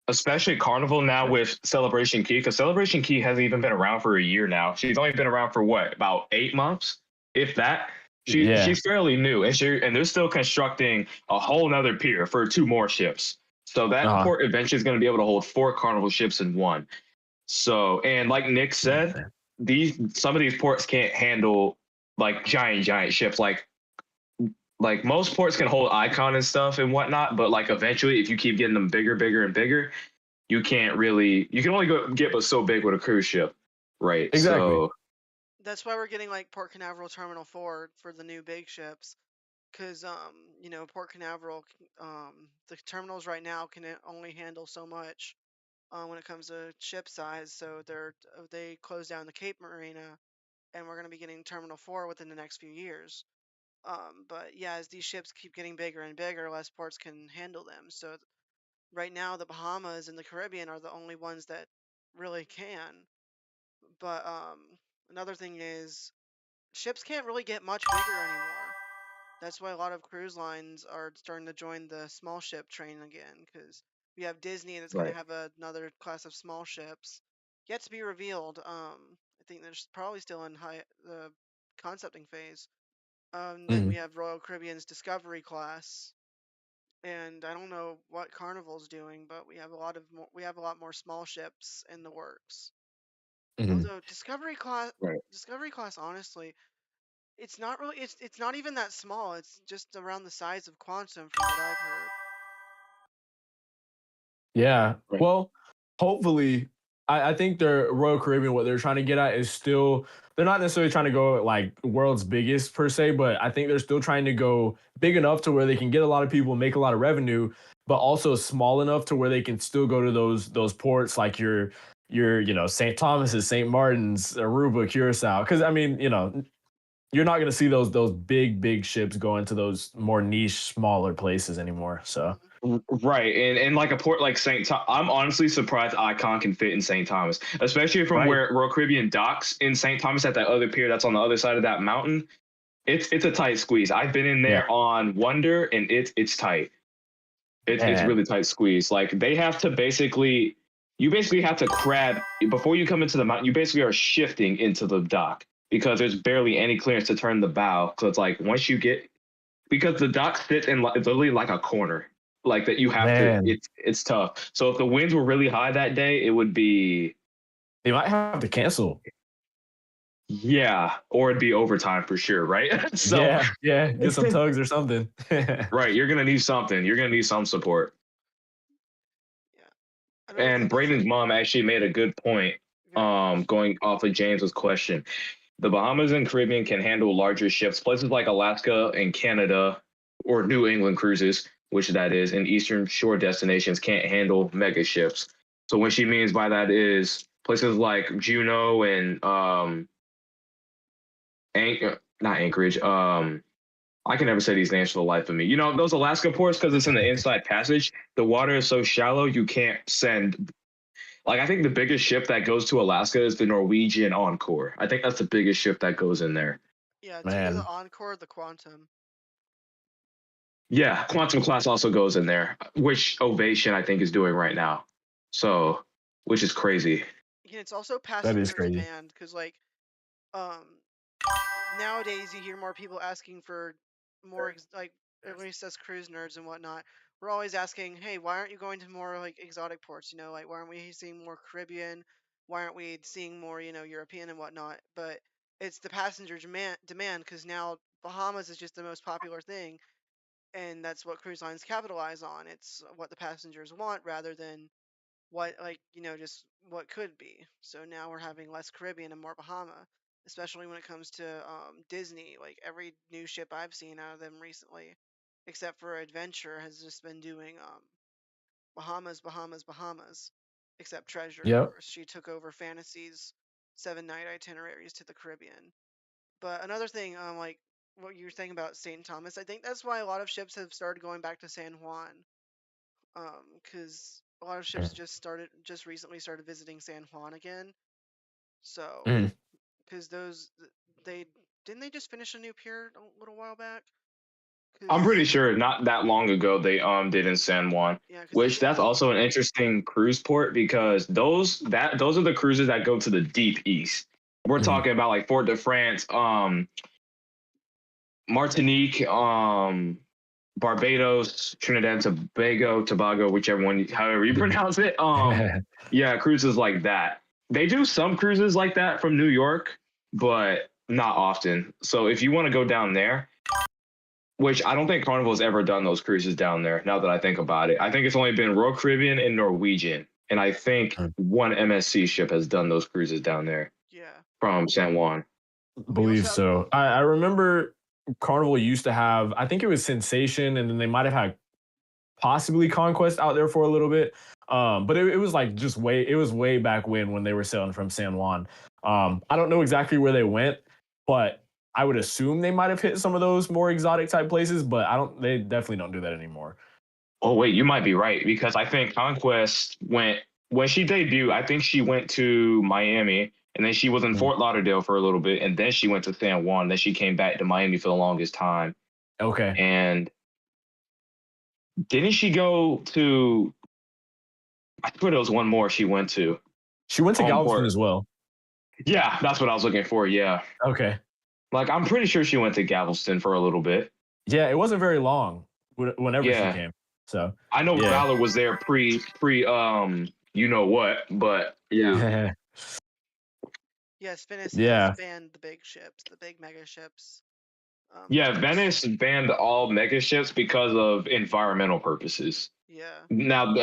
Especially Carnival now with Celebration Key, because Celebration Key hasn't even been around for a year now. She's only been around for what, about 8 months, if that. She's fairly new, and they're still constructing a whole nother pier for 2 more ships. So that port eventually is going to be able to hold 4 Carnival ships in one. So, and like Nick said, some of these ports can't handle like giant ships. Like most ports can hold Icon and stuff and whatnot, but like eventually, if you keep getting them bigger and bigger, you can't really, you can only get but so big with a cruise ship, right? Exactly. So That's why we're getting like Port Canaveral Terminal 4 for the new big ships. Because, Port Canaveral, the terminals right now can only handle so much when it comes to ship size. So they closed down the Cape Marina, and we're going to be getting Terminal 4 within the next few years. But yeah, as these ships keep getting bigger and bigger, less ports can handle them. So right now, the Bahamas and the Caribbean are the only ones that really can. But another thing is ships can't really get much bigger anymore. That's why a lot of cruise lines are starting to join the small ship train again, because we have Disney that's going to right. have another class of small ships yet to be revealed. I think they're probably still in the concepting phase. Then we Mm. have Royal Caribbean's Discovery class, and I don't know what Carnival's doing, but we have a lot more small ships in the works. Mm. Although Right. Discovery class, honestly, it's not really it's not even that small. It's just around the size of Quantum from what I've heard. Yeah. Right. Well, hopefully, I think the Royal Caribbean, what they're trying to get at is still, they're not necessarily trying to go like world's biggest per se, but I think they're still trying to go big enough to where they can get a lot of people, make a lot of revenue, but also small enough to where they can still go to those ports like your St. Thomas's, St. Martin's, Aruba, Curacao. Because I mean, you're not going to see those big ships going to those more niche, smaller places anymore. So Mhm. Right, and like a port like St. Thomas, I'm honestly surprised Icon can fit in St. Thomas, especially from right, where Royal Caribbean docks in St. Thomas at that other pier that's on the other side of that mountain. It's a tight squeeze. I've been in yeah, there on Wonder, and it's tight. It's man, really tight squeeze. Like they have to basically, you basically have to crab before you come into the mountain. You basically are shifting into the dock because there's barely any clearance to turn the bow. So it's like once you get, because the dock sits in literally like a corner, like that you have to. man. It's tough. So if the winds were really high that day, it would be, They might have to cancel. yeah, or it'd be overtime for sure, right? So Yeah, yeah. Get some tugs or something. right, you're gonna need something. You're gonna need some support. Yeah. Another And thing is Braden's mom actually made a good point. very much. Going off of James's question, the Bahamas and Caribbean can handle larger ships. Places like Alaska and Canada, or New England cruises, which that is, and Eastern Shore destinations can't handle mega ships. So what she means by that is places like Juneau and not Anchorage. I can never say these names for the life of me. You know, those Alaska ports, because it's in the inside passage, the water is so shallow you can't send. Like, I think the biggest ship that goes to Alaska is the Norwegian Encore. I think that's the biggest ship that goes in there. Yeah, it's either the Man, Encore or the Quantum. Yeah, Quantum Class also goes in there, which Ovation I think is doing right now. So, which is crazy. Yeah, it's also that is passenger crazy. demand because um nowadays you hear more people asking for more like at least us cruise nerds and whatnot. We're always asking, hey, why aren't you going to more like exotic ports? Like why aren't we seeing more Caribbean? Why aren't we seeing more, European and whatnot? But it's the passenger demand because now Bahamas is just the most popular thing, and that's what cruise lines capitalize on. It's what the passengers want rather than what just what could be. So now we're having less Caribbean and more Bahama, especially when it comes to Disney. Like every new ship I've seen out of them recently, except for Adventure, has just been doing Bahamas, Bahamas, Bahamas. Except Treasure, of Yep. course, she took over Fantasy's 7 night itineraries to the Caribbean. But another thing, like what you were saying about St. Thomas, I think that's why a lot of ships have started going back to San Juan, because a lot of ships just recently started visiting San Juan again. So, Mm. because they didn't they just finish a new pier a little while back? I'm pretty Because sure not that long ago they did in San Juan, yeah, because they which did that's the also an interesting cruise port because those are the cruises that go to the deep east. We're Mm. talking about like Fort de France, Martinique, Barbados, Trinidad and Tobago, whichever one, however you pronounce it. Yeah, cruises like that. They do some cruises like that from New York, but not often. So if you want to go down there, which I don't think Carnival's ever done those cruises down there. Now that I think about it, I think it's only been Royal Caribbean and Norwegian and I think one MSC ship has done those cruises down there Yeah. from San Juan. We also Believe have, so. I remember Carnival used to have, I think it was Sensation, and then they might have had possibly Conquest out there for a little bit. But it was like just it was way back when they were sailing from San Juan. I don't know exactly where they went, but I would assume they might have hit some of those more exotic type places, but they definitely don't do that anymore. Oh wait, you might be right, because I think Conquest went when she debuted. I think she went to Miami, and then she was in Mhm. Fort Lauderdale for a little bit, and then she went to San Juan. Then she came back to Miami for the longest time. Okay. And didn't she go to? I swear there was one more she went to. She went to Galveston Homeport. as well. Yeah, that's what I was looking for. Yeah, Okay. like I'm pretty sure she went to Galveston for a little bit. Yeah, it wasn't very long whenever she Yeah, came. So I know yeah. Valor was there pre you know what, but yeah. yes, Venice has Yeah. banned the big ships, the big mega ships. Yeah, Yes. Venice banned all mega ships because of environmental purposes. Yeah. Now,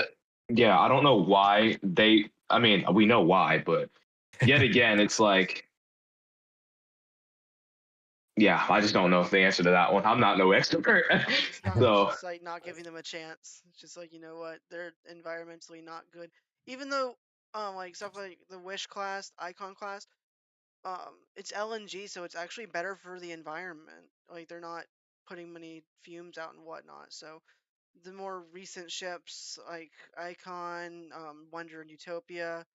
yeah, I don't know why they. I mean, we know why, but yet again, it's like, yeah, I just don't know if the answer to that one. I'm not no expert, It's not. It's so just like not giving them a chance. It's just like, you know what, they're environmentally not good. Even though, like stuff like the Wish class, Icon class, it's LNG, so it's actually better for the environment. Like they're not putting many fumes out and whatnot. So the more recent ships like Icon, Wonder and Utopia,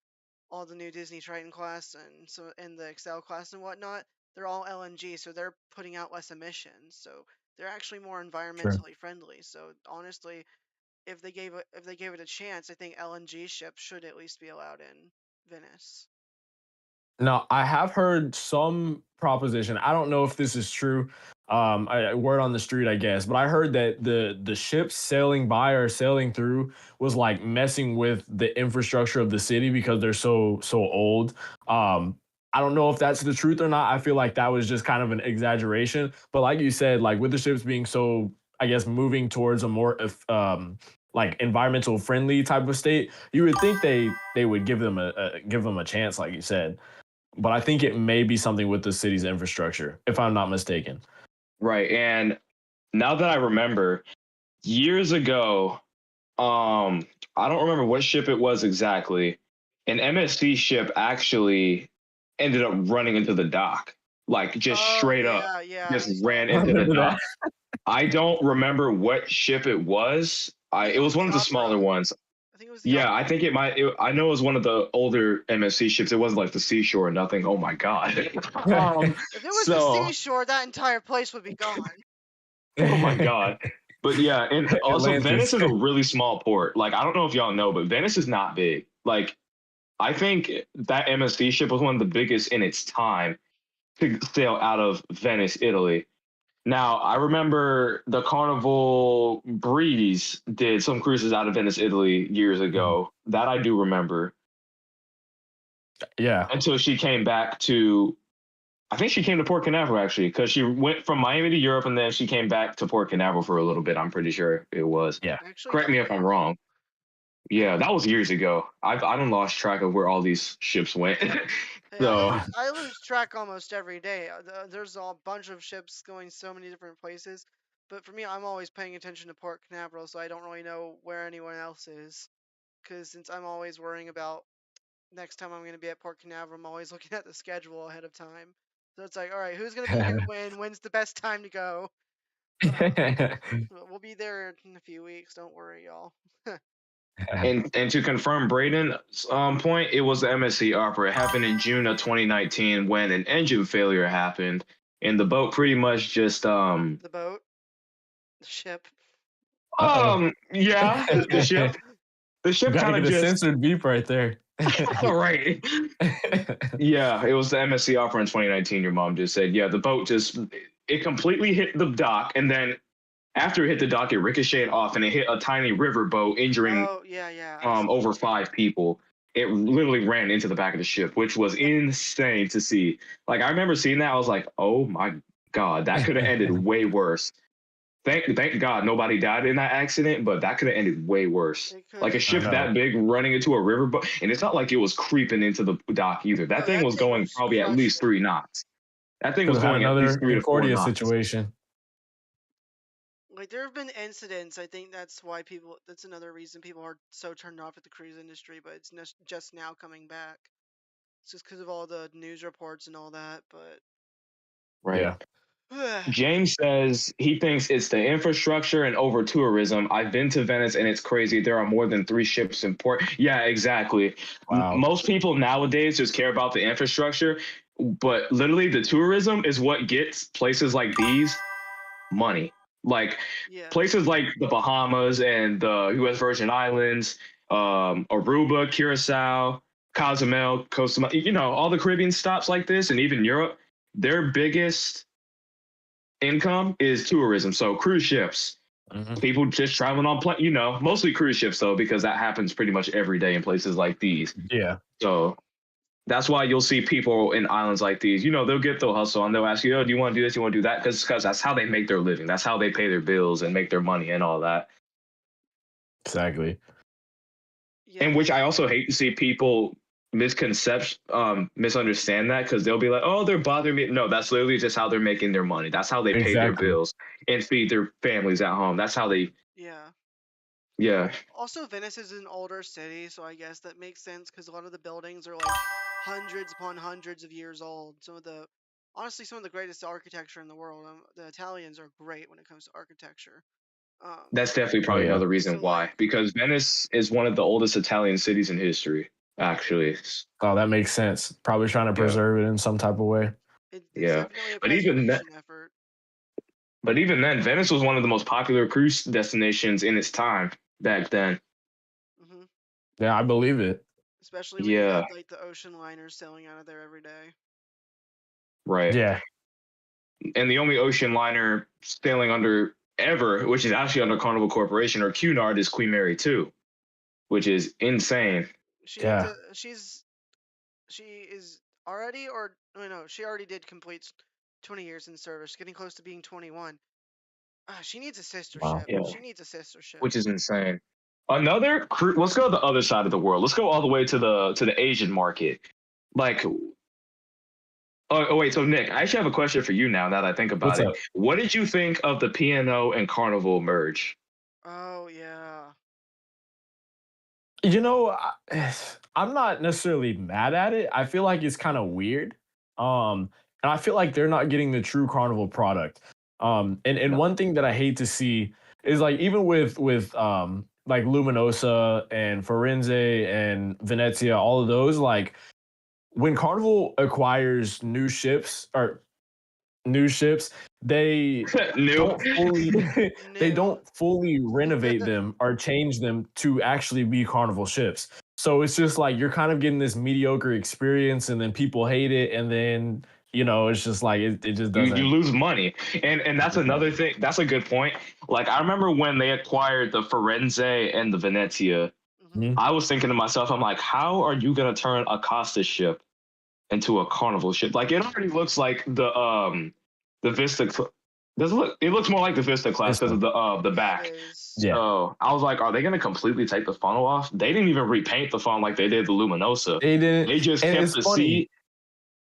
all the new Disney Triton class and the XCEL class and whatnot, they're all LNG, so they're putting out less emissions. So they're actually more Sure. environmentally friendly. So honestly, if they gave it a chance, I think LNG ships should at least be allowed in Venice. Now, I have heard some proposition. I don't know if this is true. Word on the street, I guess, but I heard that the ships sailing by or sailing through was like messing with the infrastructure of the city because they're so old. I don't know if that's the truth or not. I feel like that was just kind of an exaggeration. But like you said, like with the ships being so, I guess, moving towards a more like environmental friendly type of state, you would think they would give them give them a chance, like you said. But I think it may be something with the city's infrastructure, if I'm not mistaken. right. And now that I remember, years ago, I don't remember what ship it was exactly. An MSC ship actually ended up running into the dock, like just Oh straight up, yeah, yeah, I just saw ran I that. into the remember that. dock. I don't remember what ship it was. I think It it was was one the of the smaller Opera. ones. I think it was the Yeah, I Opera. think it might. I know it was one of the older MSC ships. It wasn't like the Seashore or nothing. Oh my god. If it was the So, seashore, that entire place would be gone. oh my god. But yeah, and also Venice Atlantis. is a really small port. Like I don't know if y'all know, but Venice is not big. Like I think that MSC ship was one of the biggest in its time to sail out of Venice, Italy. Now, I remember the Carnival Breeze did some cruises out of Venice, Italy years ago. That I do remember Yeah. until she came back to, I think she came to Port Canaveral actually, because she went from Miami to Europe and then she came back to Port Canaveral for a little bit. I'm pretty sure it was. Yeah. I actually Correct don't me if I'm remember. wrong. Yeah, that was years ago. I don't lost track of where all these ships went. Hey, So, I lose track almost every day. There's a bunch of ships going so many different places, but for me, I'm always paying attention to Port Canaveral, so I don't really know where anyone else is. Because since I'm always worrying about next time I'm going to be at Port Canaveral, I'm always looking at the schedule ahead of time. So it's like, all right, who's going to be here when? When's the best time to go? We'll be there in a few weeks. Don't worry, y'all. and to confirm Braden's point, it was the MSC Opera. It happened in June of 2019 when an engine failure happened, and the boat pretty much just The boat, the ship. Uh-oh. yeah, the ship Gotta kind of get a just censored beep right there. all right. Yeah, it was the MSC Opera in 2019. Your mom just said, yeah, the boat just it completely hit the dock, and then after it hit the dock, it ricocheted off and it hit a tiny river boat, injuring Oh yeah, yeah. I saw over that. 5 people. It literally ran into the back of the ship, which was Yep. insane to see. Like I remember seeing that, I was like, "Oh my god, that could have ended way worse." thank God nobody died in that accident, but that could have ended way worse. It Like a could. I ship know. that big running into a riverboat, and it's not like it was creeping into the dock either. That No, thing that was thing going was probably at least crushing. 3 knots. That thing Could was have had going at least another 3 to 4 Concordia knots. situation. Like there have been incidents. I think that's why people. That's another reason people are so turned off at the cruise industry. But it's just now coming back. It's just because of all the news reports and all that. But Right. Yeah. James says he thinks it's the infrastructure and over tourism. I've been to Venice and it's crazy. There are more than 3 ships in port. Yeah, exactly. Wow. Most people nowadays just care about the infrastructure, but literally the tourism is what gets places like these money. Like yeah, places like the Bahamas and the U.S. Virgin Islands, Aruba, Curacao, Cozumel, Costa, all the Caribbean stops like this, and even Europe, their biggest income is tourism. So cruise ships, Mhm. people just traveling on plane, mostly cruise ships though, because that happens pretty much every day in places like these. Yeah. So that's why you'll see people in islands like these, they'll hustle and they'll ask you, oh, do you want to do this? You want to do that? Because that's how they make their living. That's how they pay their bills and make their money and all that. Exactly. yeah. And Because which I also hate to see people misunderstand that because they'll be like, oh, they're bothering me. No, that's literally just how they're making their money. That's how they pay their Exactly. bills and feed their families at home. That's how they, yeah. yeah. Also, Venice is an older city, so I guess that makes sense because a lot of the buildings are like hundreds upon hundreds of years old. Honestly, some of the greatest architecture in the world. The Italians are great when it comes to architecture. Um, That's definitely Oh probably yeah. another reason so why, like because Venice is one of the oldest Italian cities in history, actually. Oh, that makes sense. Probably trying to Yeah, preserve it in some type of way. it's yeah. definitely a But even preservation effort. but even then, Venice was one of the most popular cruise destinations in its time back then. hmm Yeah, I believe it. Especially when you Yeah, had like the ocean liners sailing out of there every day. right. Yeah. And the only ocean liner sailing under ever, which is actually under Carnival Corporation or Cunard, is Queen Mary 2, which is insane. She needs Yeah. a. She is already or no, she already did complete 20 years in service, getting close to being 21. She needs a sister Wow. ship. Yeah, She needs a sister ship. which is insane. Let's go to the other side of the world. Let's go all the way to the Asian market. Like, wait, so Nick, I actually have a question for you now. Now that I think What's about it, up? what did you think of the P&O and Carnival merge? Oh yeah. You know, I'm not necessarily mad at it. I feel like it's kind of weird. And I feel like they're not getting the true Carnival product. And Yeah. one thing that I hate to see is like even with like Luminosa and Firenze and Venezia, all of those, like when Carnival acquires new ships, they New. don't fully they New. don't fully renovate them or change them to actually be Carnival ships. So it's just like you're kind of getting this mediocre experience and then people hate it and then it's just like it just You doesn't. lose money, and that's another thing. That's a good point. Like I remember when they acquired the Firenze and the Venezia, hmm Mhm. I was thinking to myself, I'm like, how are you gonna turn a Costa ship into a Carnival ship? Like it already looks like the Vista. Does it look? It looks more like the Vista class because Vista. of the Yeah, it back. is. Yeah. So I was like, are they gonna completely take the funnel off? They didn't even repaint the funnel like they did the Luminosa. They didn't, They just and kept it's the funny. C.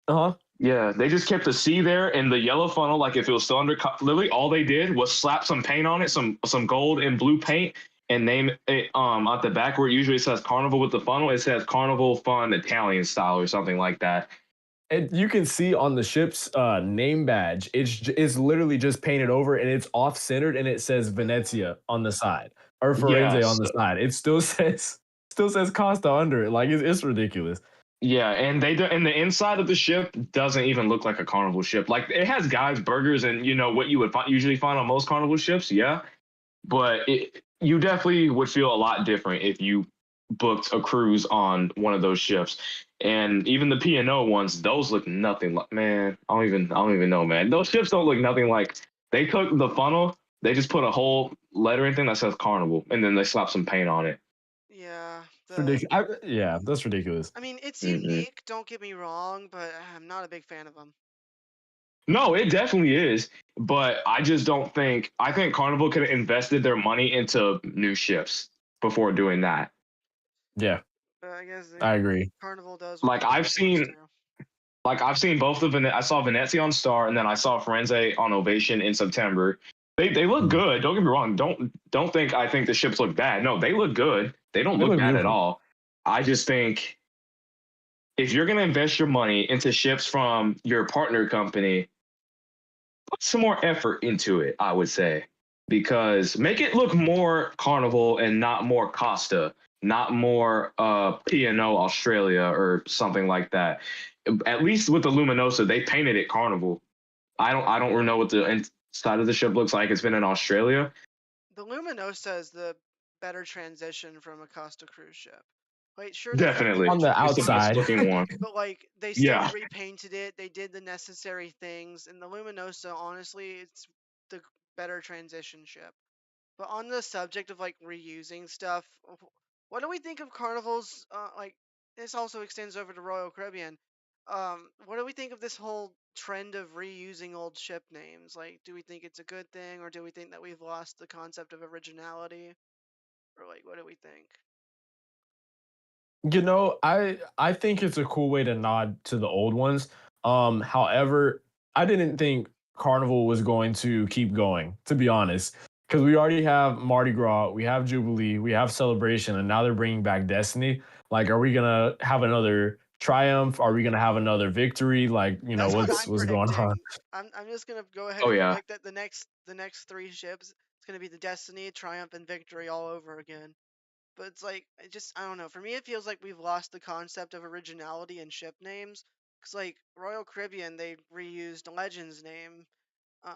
Uh-huh. Yeah, they just kept the C there and the yellow funnel. Like if it was still under, literally all they did was slap some paint on it, some gold and blue paint, and name it at the back where it usually says Carnival with the funnel. It says Carnival Fun Italian style or something like that. And you can see on the ship's name badge, it's literally just painted over and it's off centered and it says Yeah. Venezia on the side or Firenze on Yes, the side. It still says Costa under it. Like it's ridiculous. yeah, and they do, and the inside of the ship doesn't even look like a Carnival ship. Like it has guys burgers and what you would usually find on most Carnival ships. Yeah, but you definitely would feel a lot different if you booked a cruise on one of those ships. And even the P&O ones, those look nothing like, man. I don't even know, man. Those ships don't look nothing like. They took the funnel, they just put a whole lettering thing that says Carnival, and then they slap some paint on it. Yeah. It's ridiculous. Yeah, that's ridiculous. I mean, it's Mm-mm. unique. Don't get me wrong, but I'm not a big fan of them. No, it definitely is. But I just don't think I think Carnival could have invested their money into new ships before doing that. Yeah, But I guess I agree. Carnival does what Like I've Carnival wants seen to. I've seen both of I saw Venezia on Star and then I saw Firenze on Ovation in September. They look Mm. good. Don't get me wrong. Don't think I think the ships look bad. No, they look good. They don't They look look bad at beautiful. all. I just think if you're gonna invest your money into ships from your partner company, put some more effort into it, I would say. Because make it look more Carnival and not more Costa, not more P&O Australia or something like that. At least with the Luminosa, they painted it Carnival. I don't really know what the inside of the ship looks like. It's been in Australia. The Luminosa is the better transition from a Costa cruise ship. Like, sure, they painted Definitely. On it the It's the Carnival, best outside. looking one. but like they still Yeah. repainted it. They did the necessary things, and the Luminosa, honestly, it's the better transition ship. But on the subject of like reusing stuff, what do we think of Carnival's? Like, this also extends over to Royal Caribbean. What do we think of this whole trend of reusing old ship names? Like, do we think it's a good thing, or do we think that we've lost the concept of originality, or like, what do we think? You know, I think it's a cool way to nod to the old ones. However, I didn't think Carnival was going to keep going, to be honest, because we already have Mardi Gras, we have Jubilee, we have Celebration, and now they're bringing back Destiny. Like, are we gonna have another Triumph? Are we gonna have another Victory? Like, That's what what's I'm what's going on? predicting. I'm just gonna go ahead Oh and yeah. predict that the next three ships, it's gonna be the Destiny, Triumph, and Victory all over again. But it's like, I don't know. For me, it feels like we've lost the concept of originality in ship names. Cause like Royal Caribbean, they reused Legend's name. I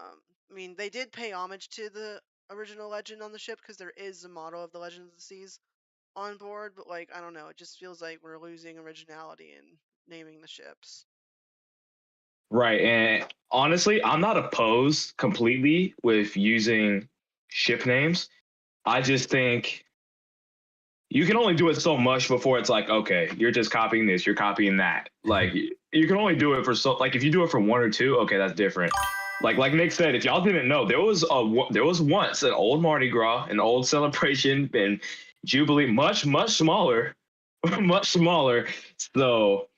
mean, they did pay homage to the original Legend on the ship because there is a model of the Legend of the Seas on board. But like, I don't know. It just feels like we're losing originality in naming the ships. Right. And honestly, I'm not opposed completely with using ship names. I just think you can only do it so much before it's like, okay, you're just copying this, you're copying that. Like you can only do it for so like if you do it for one or two, okay, that's different. Like Nick said, if y'all didn't know, there was once an old Mardi Gras, an old celebration, and Jubilee, much smaller, much smaller. So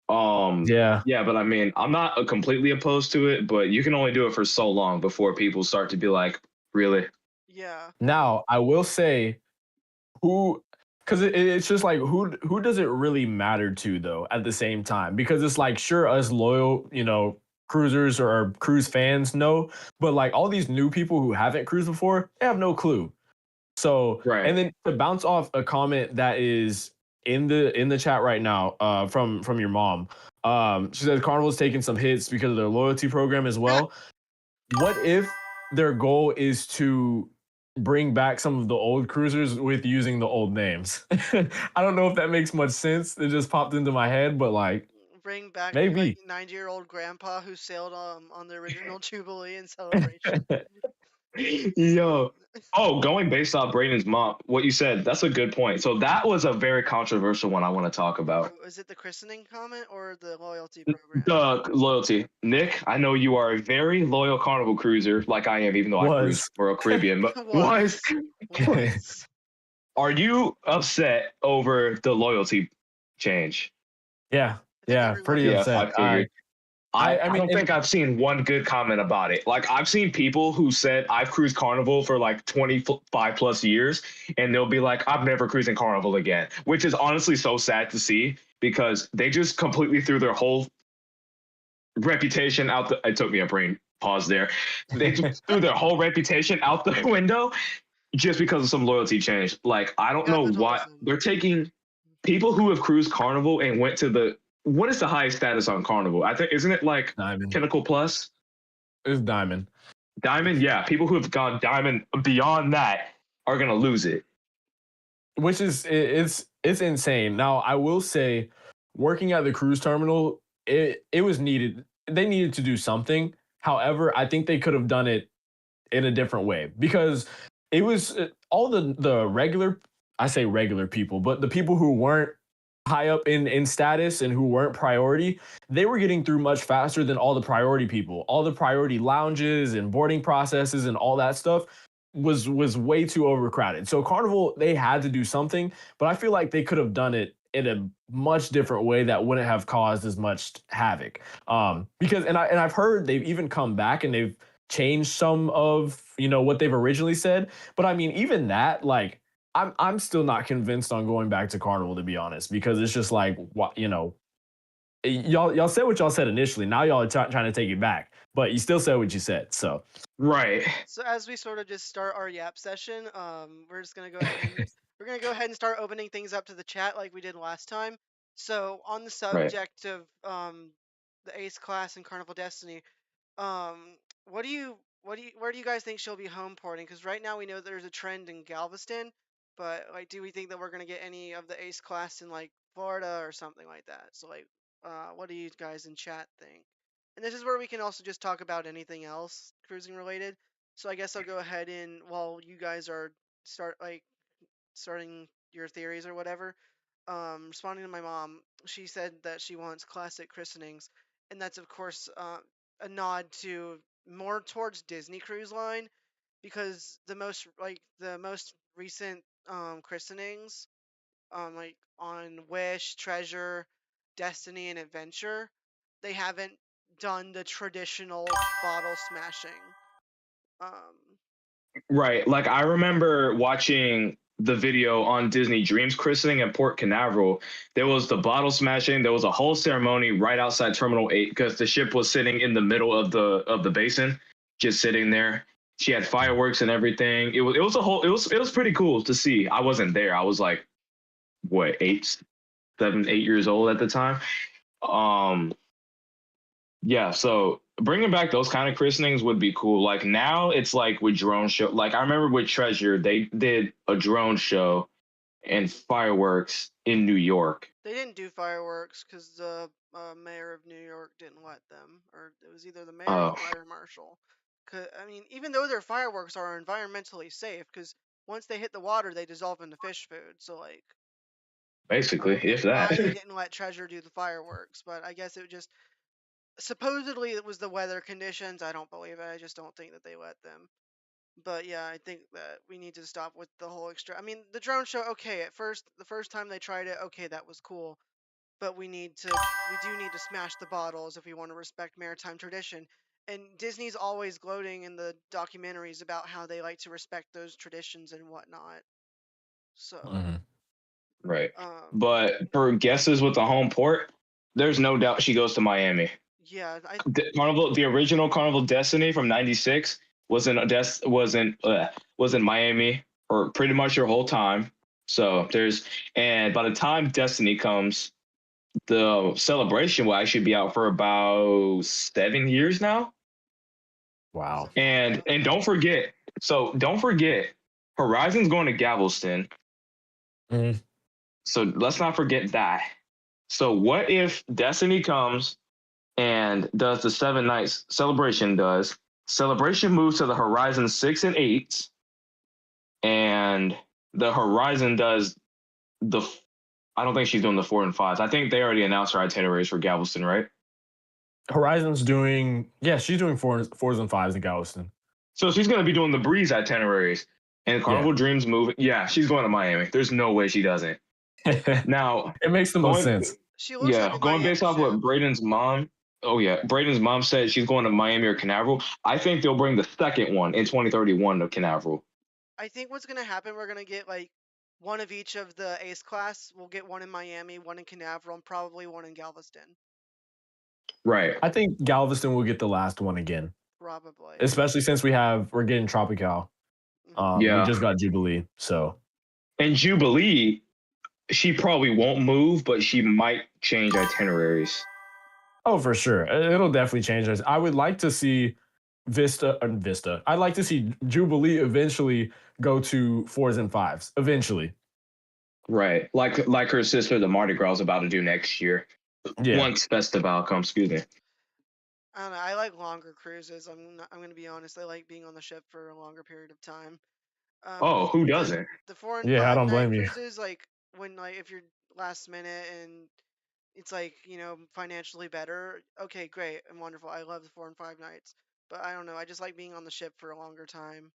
Yeah. yeah, but I mean, I'm not completely opposed to it, but you can only do it for so long before people start to be like, really? Yeah. Now, I will say who because it's just like who does it really matter to though at the same time, because it's like sure us loyal cruisers or cruise fans know, but like all these new people who haven't cruised before, they have no clue. So Right. and then to bounce off a comment that is in the chat right now from your mom, she said Carnival's taking some hits because of their loyalty program as well. What if their goal is to bring back some of the old cruisers with using the old names? I don't know if that makes much sense. It just popped into my head, but like Bring back the like maybe. 90-year-old grandpa who sailed on the original Jubilee and Celebration. Yo. Oh, going based off Braden's mom, what you said, that's a good point. So that was a very controversial one I want to talk about. Is it the christening comment or the loyalty program? The loyalty. Nick, I know you are a very loyal Carnival cruiser, like I am, even though I cruise Was. Royal Caribbean. But was Was. Was. are you upset over the loyalty change? Yeah. I think Yeah, everyone pretty Yeah, is. I upset. figured. I I mean, don't think I've seen one good comment about it. Like I've seen people who said I've cruised Carnival for like 25 plus years, and they'll be like, I've never cruised in Carnival again, which is honestly so sad to see because they just completely threw their whole reputation out the it took me a brain pause there. They threw their whole reputation out the window just because of some loyalty change. Like I don't know why Capitalism. they're taking people who have cruised Carnival and went to the what is the highest status on Carnival? I think isn't it like Diamond. Pinnacle Plus? It's Diamond. Diamond? Yeah, people who have gone Diamond beyond that are gonna lose it. Which is it's insane. Now, I will say working at the cruise terminal, it was needed. They needed to do something. However, I think they could have done it in a different way because it was all the regular, I say regular people, but the people who weren't high up in status and who weren't priority, they were getting through much faster than all the priority people. All the priority lounges and boarding processes and all that stuff was way too overcrowded. So Carnival, they had to do something, but I feel like they could have done it in a much different way that wouldn't have caused as much havoc. Because I've heard they've even come back and they've changed some of what they've originally said. But I mean, even that, like, I'm still not convinced on going back to Carnival, to be honest, because it's just like, what, y'all said what y'all said initially. Now y'all are trying to take it back, but you still said what you said. So Right. So as we sort of just start our yap session, we're just gonna go ahead and start opening things up to the chat like we did last time. So on the Right. subject of the Ace class and Carnival Destiny, um, where do you guys think she'll be home porting? Because right now we know there's a trend in Galveston, but like, do we think that we're gonna get any of the Ace class in like Florida or something like that? So like, what do you guys in chat think? And this is where we can also just talk about anything else cruising related. So I guess I'll go ahead and while you guys are starting your theories or whatever, responding to my mom, she said that she wants classic christenings, and that's of course a nod to more towards Disney Cruise Line because the most recent christenings like on Wish, Treasure, Destiny, and Adventure, they haven't done the traditional bottle smashing. Um, Right. Like I remember watching the video on Disney Dreams christening at Port Canaveral. There was the bottle smashing. There was a whole ceremony right outside Terminal 8 because the ship was sitting in the middle of the basin, just sitting there. She had fireworks and everything. It was a whole it was pretty cool to see. I wasn't there. I was like what, 8 years old at the time. Um yeah, so bringing back those kind of christenings would be cool. Like now, it's like with drone show. Like I remember with Treasure, they did a drone show and fireworks in New York. they didn't do fireworks because the mayor of New York didn't let them, or it was either the mayor or the Oh, fire marshal. 'Cause, I mean, even though their fireworks are environmentally safe, because once they hit the water, they dissolve into fish food. So like, I basically, don't get if that. why they didn't let Treasure do the fireworks, but I guess it just supposedly it was the weather conditions. I don't believe it. I just don't think that they let them. But yeah, I think that we need to stop with the whole extra. I mean, the drone show, okay, the first time they tried it, okay, that was cool. But we do need to smash the bottles if we want to respect maritime tradition. And Disney's always gloating in the documentaries about how they like to respect those traditions and whatnot. So, mhm. Right. um, But for guesses with the home port, there's no doubt she goes to Miami. yeah, The original Carnival Destiny from '96 was in Miami for pretty much her whole time. So and by the time Destiny comes, the celebration will actually be out for about 7 years now. as Wow. of long And okay. don't forget, Horizon's going to Galveston. Mhm. So let's not forget that. So what if Destiny comes and does the 7 nights celebration moves to the Horizon 6 and 8, and the Horizon does the I don't think she's doing the 4 and 5s. I think they already announced her itineraries for Galveston, right? Horizon's doing, yeah, she's doing fours and fives in Galveston. So she's going to be doing the Breeze itineraries and Yeah. Carnival Dreams move. Yeah, she's going to Miami. There's no way she doesn't. Now, It makes the most going sense. She looks like yeah, a going based Miami off what ship. Braden's mom. Oh yeah, Braden's mom said she's going to Miami or Canaveral. I think they'll bring the second one in 2031 to Canaveral. I think what's gonna happen, we're gonna get like one of each of the Ace class. We'll get one in Miami, one in Canaveral, and probably one in Galveston. Right. I think Galveston will get the last one again, Probably. especially since we're getting Tropical. We Yeah. just got Jubilee, so And Jubilee, she probably won't move, but she might change itineraries. oh, for sure, it'll definitely change us. I would like to see Vista. I'd like to see Jubilee eventually go to fours and fives eventually. Right. Like her sister, the Mardi Gras, is about to do next year. Yeah, Once Festival comes, excuse me. I don't know. I like longer cruises. I'm gonna be honest. I like being on the ship for a longer period of time. Oh, who The doesn't? the four and yeah, I five don't night blame you. cruises, like when like if you're last minute and it's like, financially better. Okay, great and wonderful. I love the 4 and 5 nights. But I don't know. I just like being on the ship for a longer time.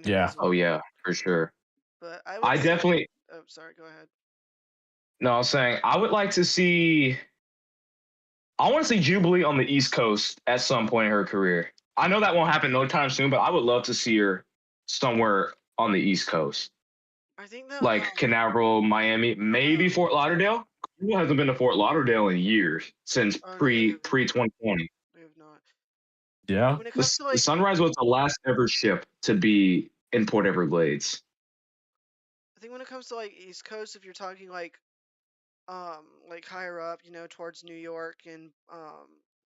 Yeah. Oh As yeah, for sure. but I would I say, definitely oh, sorry, go ahead. no, I was saying I would like to see. I want to see Jubilee on the East Coast at some point in her career. I know that won't happen no time soon, but I would love to see her somewhere on the East Coast, I think that like Canaveral, Miami, maybe Fort Lauderdale. Who hasn't been to Fort Lauderdale in years since oh no, they pre have pre not. 2020. They have not. Yeah. When it comes to The Sunrise was the last ever ship to be in Port Everglades. I think when it comes to East Coast, if you're talking like higher up, towards New York and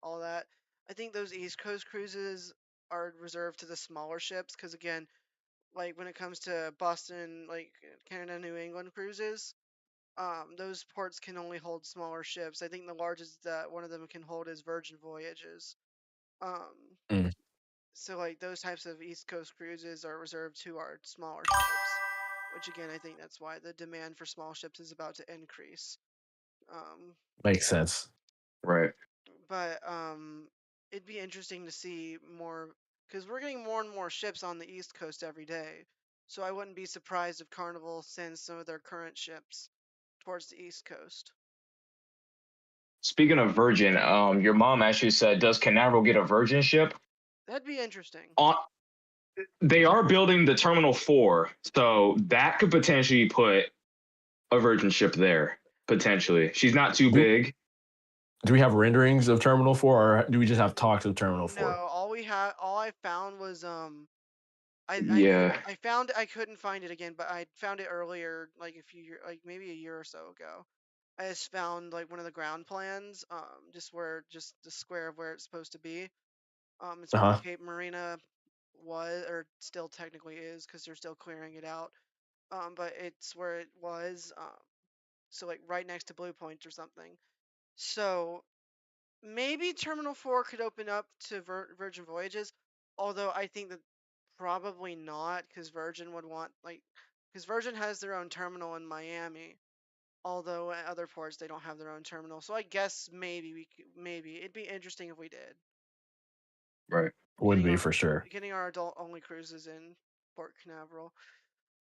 all that, I think those East Coast cruises are reserved to the smaller ships because again, like when it comes to Boston, like Canada, New England cruises, those ports can only hold smaller ships. I think the largest that one of them can hold is Virgin Voyages. Um, Mm. so like those types of East Coast cruises are reserved to our smaller ships, which again, I think that's why the demand for small ships is about to increase. Um, Makes sense. Right. but it'd be interesting to see more because we're getting more and more ships on the East Coast every day. So I wouldn't be surprised if Carnival sends some of their current ships towards the East Coast. Speaking of Virgin, your mom actually said, "Does Canaveral get a Virgin ship?" That'd be interesting. On They are building the Terminal 4, so that could potentially put a Virgin ship there. Potentially, she's not too Do, big. do we have renderings of Terminal 4 or do we just have talks of Terminal No, 4? all I found was Yeah. I found I couldn't find it again, but I found it earlier, like a few year, like maybe a year or so ago. I just found like one of the ground plans, just the square of where it's supposed to be. It's where the Uh-huh. Cape Marina was, or still technically is, because they're still clearing it out. But it's where it was. So like right next to Blue Point or something. So maybe Terminal 4 could open up to Virgin Voyages, although I think that probably not, because Virgin would want because Virgin has their own terminal in Miami, although at other ports they don't have their own terminal. So I guess maybe it'd be interesting if we did. Right. Would Getting be our for sure. getting our adult only cruises in Port Canaveral.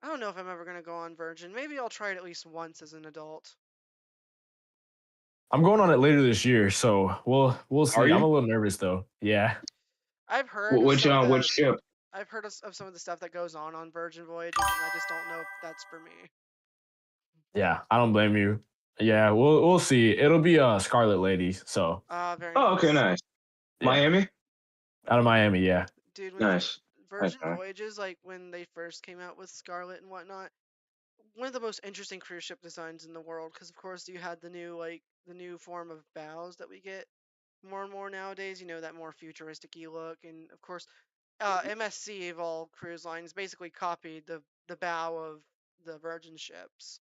I don't know if I'm ever gonna go on Virgin. Maybe I'll try it at least once as an adult. I'm going on it later this year, so we'll Are see. I'm you? a little nervous though. Yeah. I've heard of Which ship? some of the stuff that goes on Virgin Voyages, and I just don't know if that's for me. Yeah, I don't blame you. Yeah, we'll see. It'll be a Scarlet Lady, so Very Oh, okay, nice. nice. yeah. Miami. Out of Miami, yeah. Dude, when Nice. Nice, Virgin nice. Voyages, like when they first came out with Scarlet and whatnot, one of the most interesting cruise ship designs in the world, because of course you had the new form of bows that we get more and more nowadays. That more futuristic-y look, and of course, MSC of all cruise lines basically copied the bow of the Virgin ships.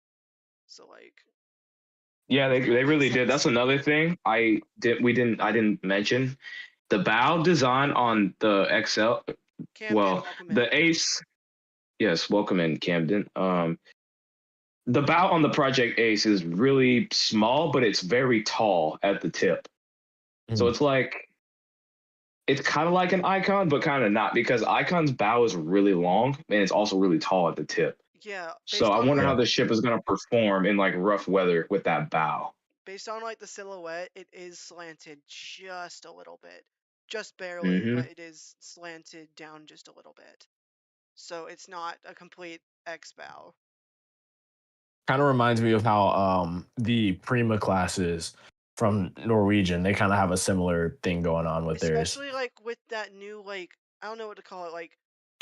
So like, Yeah, they makes really did. That's sense. another thing I didn't mention. The bow design on the XL, Camden, well, welcome in. the Ace, yes, welcome in Camden. The bow on the Project Ace is really small, but it's very tall at the tip. So Mhm. it's kind of like an Icon, but kind of not because Icon's bow is really long and it's also really tall at the tip. Yeah, So I wonder Yeah. how the ship is going to perform in like rough weather with that bow. based on like the silhouette, it is slanted just a little bit, just barely, Hmm. but it is slanted down just a little bit. So it's not a complete X bow. Kind of reminds me of how the Prima classes from Norwegian, they kind of have a similar thing going on with theirs. Especially like with that new I don't know what to call it, like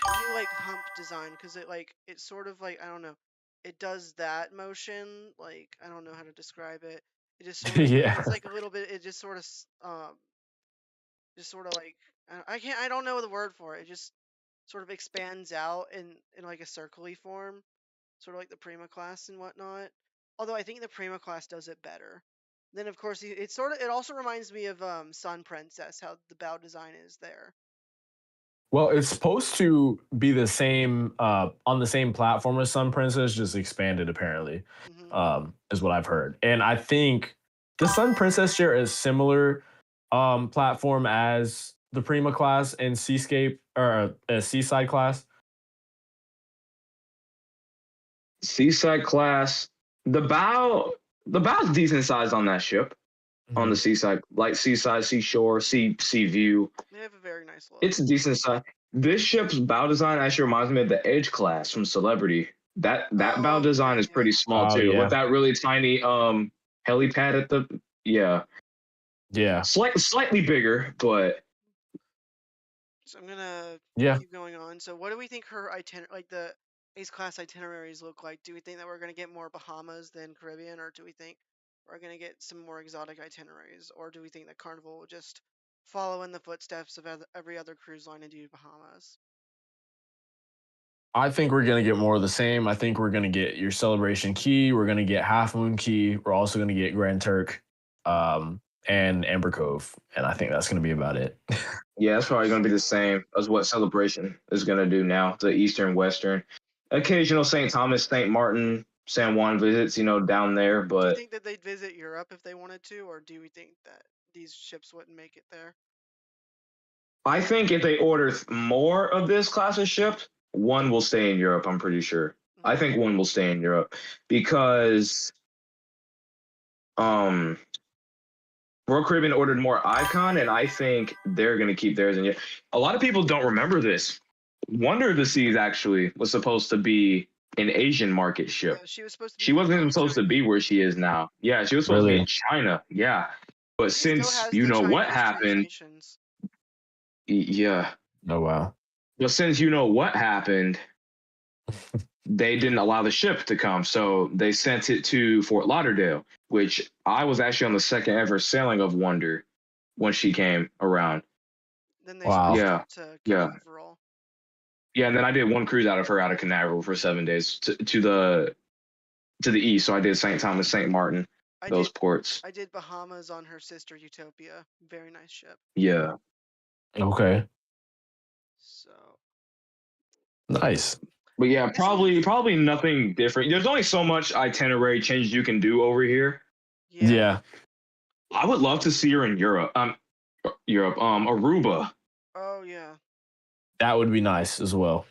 the new hump design, because it sort of I don't know, it does that motion, like I don't know how to describe it. It just sort of Yeah. it's like a little bit, it just sort of I don't know the word for it. It just sort of expands out in like a circly form, sort of like the Prima class and whatnot. Although I think the Prima class does it better. Then of course it also reminds me of Sun Princess, how the bow design is there. Well, it's supposed to be the same on the same platform as Sun Princess, just expanded apparently, Hmm. is what I've heard. And I think the Sun Princess share is similar platform as the Prima class and Seascape or Seaside class. Seaside class, the bow, the bow's decent size on that ship. On the Mhm. seaside, like seaside, seashore, sea view. They have a very nice look. It's a decent size. This ship's bow design actually reminds me of the Edge class from Celebrity. That bow Oh, design okay, is yeah. pretty small Oh too, with yeah, that really tiny helipad at the yeah, yeah, slightly bigger, but So I'm gonna yeah. keep going on. So what do we think her like the Ace class itineraries look like? Do we think that we're gonna get more Bahamas than Caribbean, or do we think we're gonna get some more exotic itineraries, or do we think that Carnival will just follow in the footsteps of every other cruise line and do Bahamas? I think we're gonna get more of the same. I think we're gonna get your Celebration Key. We're gonna get Half Moon Key. We're also gonna get Grand Turk, and Amber Cove, and I think that's gonna be about it. yeah, it's probably gonna be the So same as what Celebration is gonna do now. The Eastern Western, occasional St. Thomas, St. Martin, San Juan visits, down there, do you but think that they'd visit Europe if they wanted to, or do we think that these ships wouldn't make it there? I think if they order more of this class of ships, one will stay in Europe. I'm pretty sure. I Hmm. think one will stay in Europe because um, Royal Caribbean ordered more Icon, and I think they're going to keep theirs in Europe. A lot of people don't remember this. Wonder of the Seas actually was supposed to be an Asian market Yeah, ship. she was supposed to be She based wasn't out even of supposed to China. be where she is now. Yeah, she was supposed to be in Really? China. Yeah. But She still since has you the know what Chinese happened, translations. yeah. Oh wow. But since you know what happened, they didn't allow the ship to come. So they sent it to Fort Lauderdale, which I was actually on the second ever sailing of Wonder when she came around. Then they Wow. switched Yeah. her to Yeah. Canaveral. Yeah. And then I did one cruise out of her out of Canaveral for 7 days to the east. So I did St. Thomas, St. Martin, I those did ports. I did Bahamas on her sister Utopia. Very nice ship. Yeah. Okay. So Nice. But yeah, this is probably nothing different. There's only so much itinerary changes you can do over here. yeah. Yeah, I would love to see her in Europe. Aruba. Oh yeah. that would be nice as well.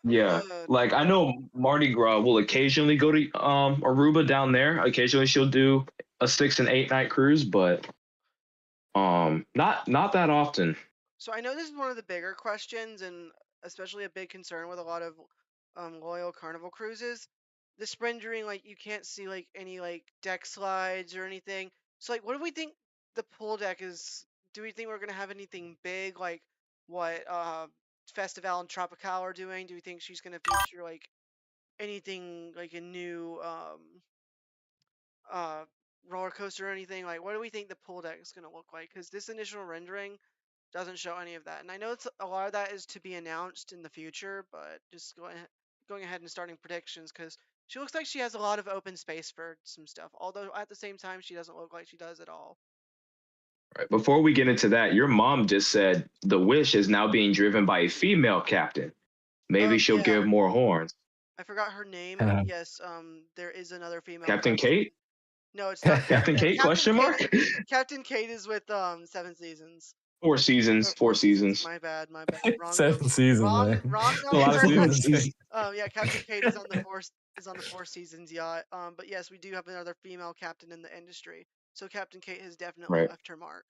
Yeah. Uh, Like I know Mardi Gras will occasionally go to Aruba down there. Occasionally she'll do a 6 and 8 night cruise, but not that often. so I know this is one of the bigger questions and especially a big concern with a lot of loyal Carnival cruises. The sprintering, like you can't see like any like deck slides or anything. So like what do we think the pool deck is? Do we think we're gonna have anything big like what Festival and Tropical are doing? Do we think she's gonna feature like anything like a new uh roller coaster or anything? Like what do we think the pool deck is gonna look like? Because this initial rendering doesn't show any of that. And I know it's a lot of that is to be announced in the future, but just going ahead and starting predictions because she looks like she has a lot of open space for some stuff. Although at the same time, she doesn't look like she does at all. Right. Before we get into that, your mom just said the Wish is now being driven by a female captain. Maybe Oh she'll yeah, give more horns. I forgot her name, but yes, there is another female Captain captain. Kate? No, it's not. Captain Kate Captain question Kate mark? is Captain Kate is with Seven Seasons. Four Or seasons, Four four Seasons. seasons. My bad. My bad. Wrong note. 7 seasons, Wrong. man. Wrong A lot of note. Four seasons. seasons. Yeah, Captain Kate is on the Four Seasons yacht. But yes, we do have another female captain in the industry. So Captain Kate has definitely Right. left her mark.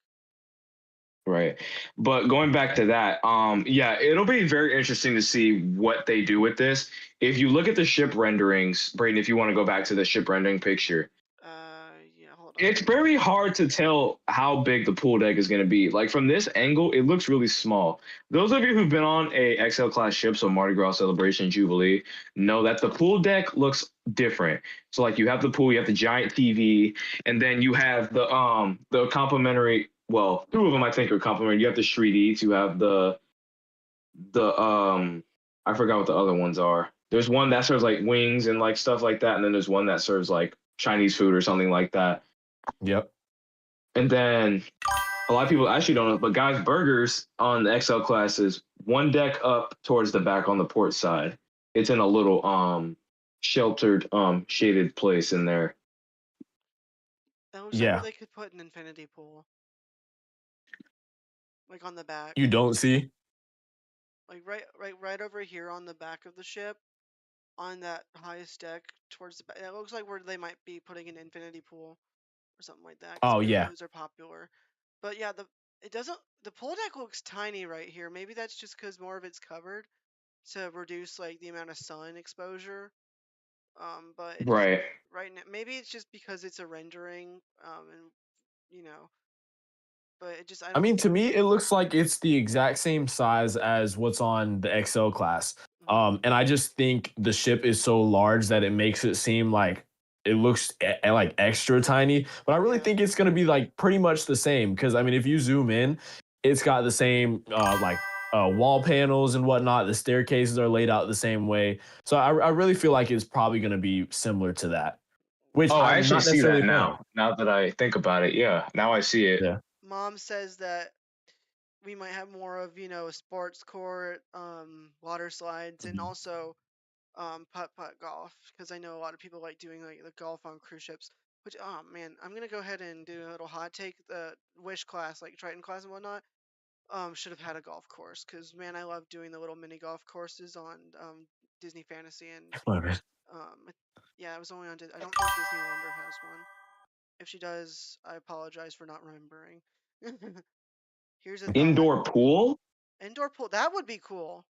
Right. But going back to that, yeah, it'll be very interesting to see what they do with this. If you look at the ship renderings, Brayden, if you want to go back to the ship rendering picture, Yeah, hold on. it's very hard to tell how big the pool deck is going to be. Like from this angle, it looks really small. Those of you who've been on a XL class ship, so Mardi Gras Celebration Jubilee, know that the pool deck looks different. So like you have the pool, you have the giant TV, and then you have the complimentary. Well, two of them I think are complimentary. You have the street eats. You have the I forgot what the other ones are. There's one that serves like wings and like stuff like that, and then there's one that serves like Chinese food or something like that. Yep. And then A lot of people actually don't know, but guys, burgers on the XL class is one deck up towards the back on the port side. It's in a little sheltered shaded place in there. It looks like where Yeah, they could put an infinity pool, like on the back, you don't see. like right over here on the back of the ship, on that highest deck towards the back. It looks like where they might be putting an infinity pool or something like that, because Oh I know yeah, those are popular. But yeah, the pool deck looks tiny right here. Maybe that's just because more of it's covered to reduce like the amount of sun exposure. But it just Right. right now maybe it's just because it's a rendering. And you know, but it just I I don't. mean, to me, it looks like it's the exact same size as what's on the XL class. Mhm. And I just think the ship is so large that it makes it seem like it looks like extra tiny. But I really Yeah. think it's going to be like pretty much the same because I mean, if you zoom in, it's got the same wall panels and whatnot. The staircases are laid out the same way. So I really feel like it's probably going to be similar to that, which Oh, I I'm actually not see necessarily that a fan of. now. Now that I think about it, yeah. Now I see it. Yeah. Mom says that we might have more of, sports court, water slides, and Mhm. also putt golf, because I know a lot of people like doing like the golf on cruise ships. Which, oh man, I'm gonna go ahead and do a little hot take. The Wish class, like Triton class and whatnot, should have had a golf course, because man, I love doing the little mini golf courses on Disney Fantasy and Whatever. um, yeah, it was only on. I don't think Disney Wonder has one. If she does, I apologize for not remembering. Here's a thought. Indoor pool? Indoor pool. That would be cool.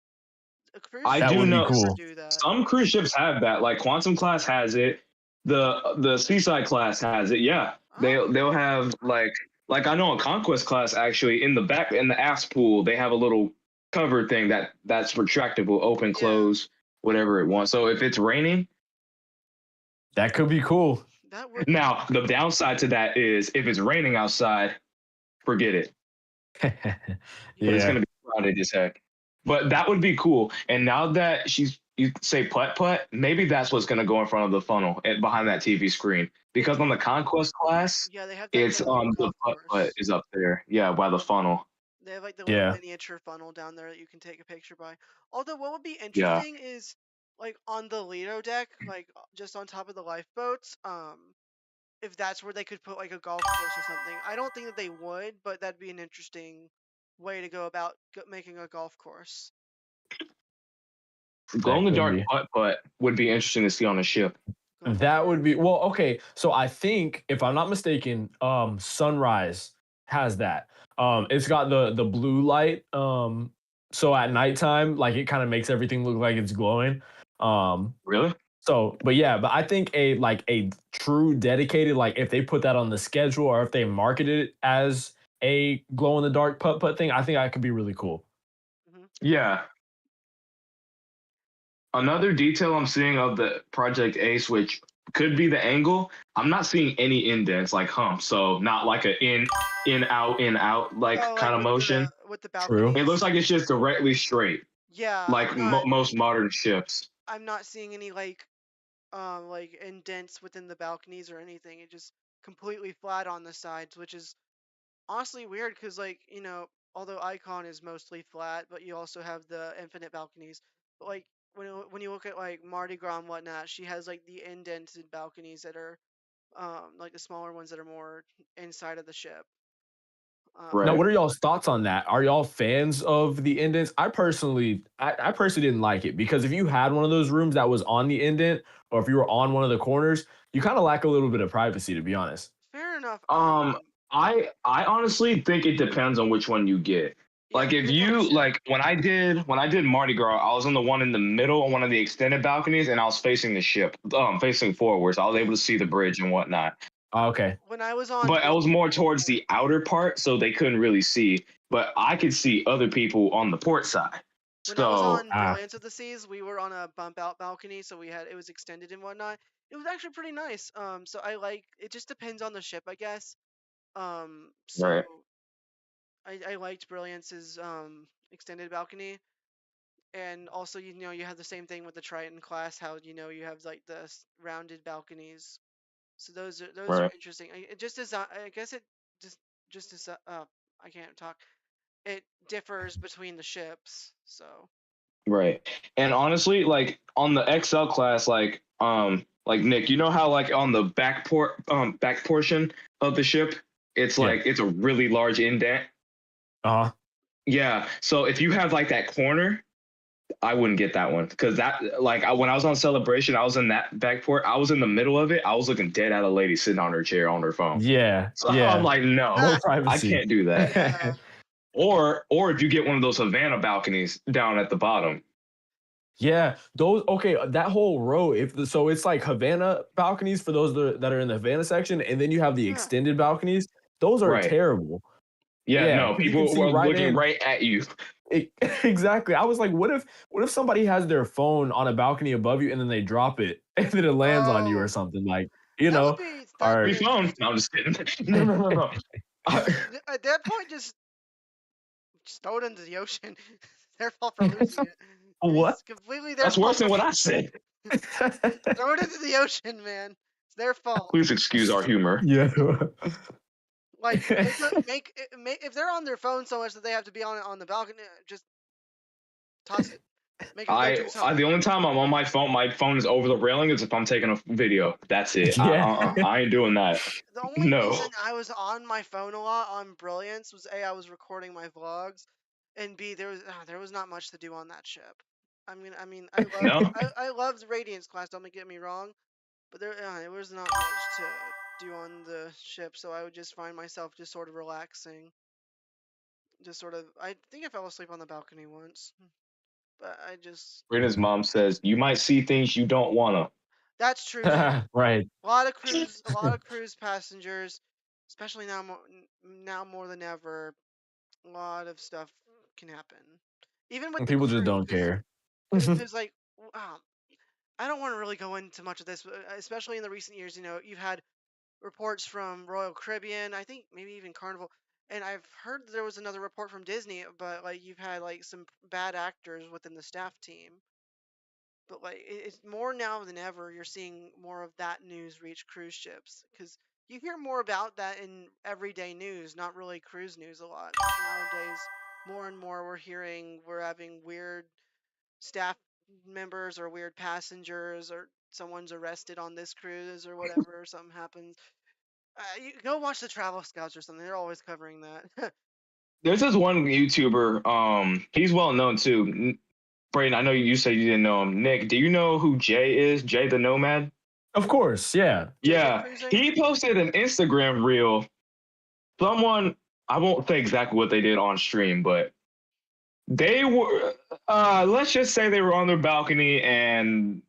A cruise I ship That do would should be know never cool. do that. some cruise ships have that. Like Quantum class has it. The Seaside class has it. Yeah. Oh, They'll okay. have like I know a Conquest class actually in the back in the aft pool, they have a little cover thing that's retractable, open, Yeah, close, whatever it wants. So if it's raining, That could be cool. that would be now the downside to that is if it's raining outside, forget it. But it's yeah. Yeah. gonna be crowded as heck. But that would be cool. And now that you say putt putt, maybe that's what's gonna go in front of the funnel and behind that TV screen. They Because on the do. Conquest class, Yeah, they have like it's the little the golf putt putt course. is up there. Yeah, by the funnel. They have like the little Yeah. miniature funnel down there that you can take a picture by. Although what would be Yeah. interesting is like on the Lido deck, like just on top of the lifeboats, if that's where they could put like a golf course or something. I don't think that they would, but that'd be an interesting way to go about making a golf course. Glow That in the could dark be. putt putt would be interesting to see on a ship. Glow in the That dark. would be well, okay. So I think if I'm not mistaken, Sunrise has that. It's got the blue light. So at nighttime, like it kind of makes everything look like it's glowing. Um, Really? so but yeah, but I think a true dedicated, like if they put that on the schedule or if they marketed it as a glow in the dark putt putt thing, I think that could be really cool. Hmm. Yeah. Another detail I'm seeing of the Project Ace, which could be the angle, I'm not seeing any indents like humps. So not like a in out like Oh, like kind of motion. with the True. It looks balconies. like it's just directly straight, Yeah, like most modern ships. I'm not seeing any like indents within the balconies or anything. It just completely flat on the sides, which is honestly weird because although Icon is mostly flat, but you also have the infinite balconies. But like when you look at like Mardi Gras and whatnot, she has like the indented balconies that are like the smaller ones that are more inside of the ship. Now, Right. what are y'all's thoughts on that? Are y'all fans of the indents? I personally didn't like it because if you had one of those rooms that was on the indent, or if you were on one of the corners, you kind of lack a little bit of privacy, to be honest. Fair enough. Um, I honestly think it depends on which one you get. Yeah, Like if depends on the you ship. like when I did Mardi Gras, I was on the one in the middle on one of the extended balconies, and I was facing the ship, facing forward, so I was Yeah. able to see the bridge and whatnot. Oh, okay. When I was on But I was Disney, more towards the outer part, so they couldn't really see. But I could see other people on the port side. when I was So on Ah, Brilliance of the Seas, we were on a bump out balcony, so it was extended and whatnot. It was actually pretty nice. So I like it. Just depends on the ship, I guess. So right, I liked Brilliance's extended balcony, and also you have the same thing with the Triton class, how you have like the rounded balconies. So those are right. interesting. It just is. I guess it just I can't talk. It differs between the ships. So Right. And honestly, like on the XL class, like Nick, you know how like on the back portion of the ship, it's Yeah. like it's a really large indent. Uh-huh. Yeah. So if you have like that corner, I wouldn't get that one because that when I was on Celebration, I was in that back port. I was in the middle of it. I was looking dead at a lady sitting on her chair on her phone. Yeah. So I'm Yeah. like, no, No I privacy. can't do that. yeah. Or if you get one of those Havana balconies down at the bottom. Yeah, those okay. That whole row, so it's like Havana balconies for those that are in the Havana section, and then you have the Yeah. extended balconies. Those are Right. terrible. Yeah, Yeah, no, because you can people see were right looking in. right at you. Exactly. I was like, what if somebody has their phone on a balcony above you and then they drop it and then it lands on you or Oh, something like, that would be that. or Free phone. No, I'm just kidding. No. At that point, just throw it into the ocean. It's their fault for losing it. what? It's completely their That's worse fault than for what I said. throw it into the ocean, man. It's their fault. Please excuse our humor. Yeah. Like if they're on their phone so much that they have to be on the balcony, just toss it. Make them go do something. The only time I'm on my phone is over the railing is if I'm taking a video. That's it. Yeah. I ain't doing that. The only No. reason I was on my phone a lot on Brilliance was A, I was recording my vlogs, and B, there was not much to do on that ship. No. I loved Radiance class. Don't get me wrong, but there was not much to do on the ship, so I would just find myself just sort of relaxing. Just sort of, I think I fell asleep on the balcony once, but I just. Brita's mom says you might see things you don't wanna. That's true too. Right. A lot of cruise passengers, especially now more than ever, a lot of stuff can happen. Even with And the people just crew, don't care. because like, I don't want to really go into much of this, but especially in the recent years, you've had reports from Royal Caribbean, I think maybe even Carnival, and I've heard there was another report from Disney, but like you've had like some bad actors within the staff team. But like it's more now than ever, you're seeing more of that news reach cruise ships because you hear more about that in everyday news, not really cruise news a lot nowadays. More and more, we're having weird staff members or weird passengers or someone's arrested on this cruise or whatever. Or something happens. You go watch the Travel Scouts or something. They're always covering that. There's this one YouTuber. He's well known too. Brayden, I know you said you didn't know him. Nick, do you know who Jay is? Jay the Nomad? Of course, yeah. Yeah, Cruising. he posted an Instagram reel. Someone, I won't say exactly what they did on stream, but they were, let's just say they were on their balcony, and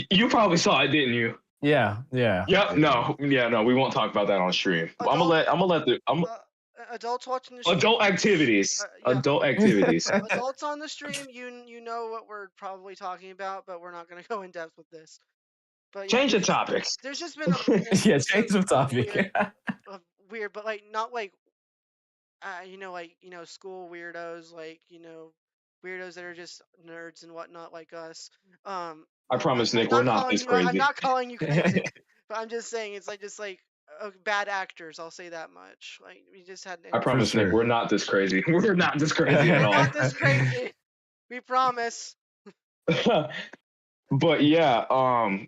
you probably saw it, didn't you? Yeah. Yep. No. Yeah. No. We won't talk about that on stream. I'm gonna let the Adults watching the stream. adult activities. Yeah. Adult activities. Adults on the stream, you know what we're probably talking about, but we're not going to go in depth with this. But yeah, Change the topic. there's just been Yeah, change the topic. weird, but like not like school weirdos, like weirdos that are just nerds and whatnot like us. I promise, Nick, we're not this crazy. I'm not calling you crazy, but I'm just saying it's like just like bad actors. I'll say that much. Like we just had. I promise, sure. Nick, we're not this crazy. We're not this crazy at We're all. not this crazy. We promise. But yeah,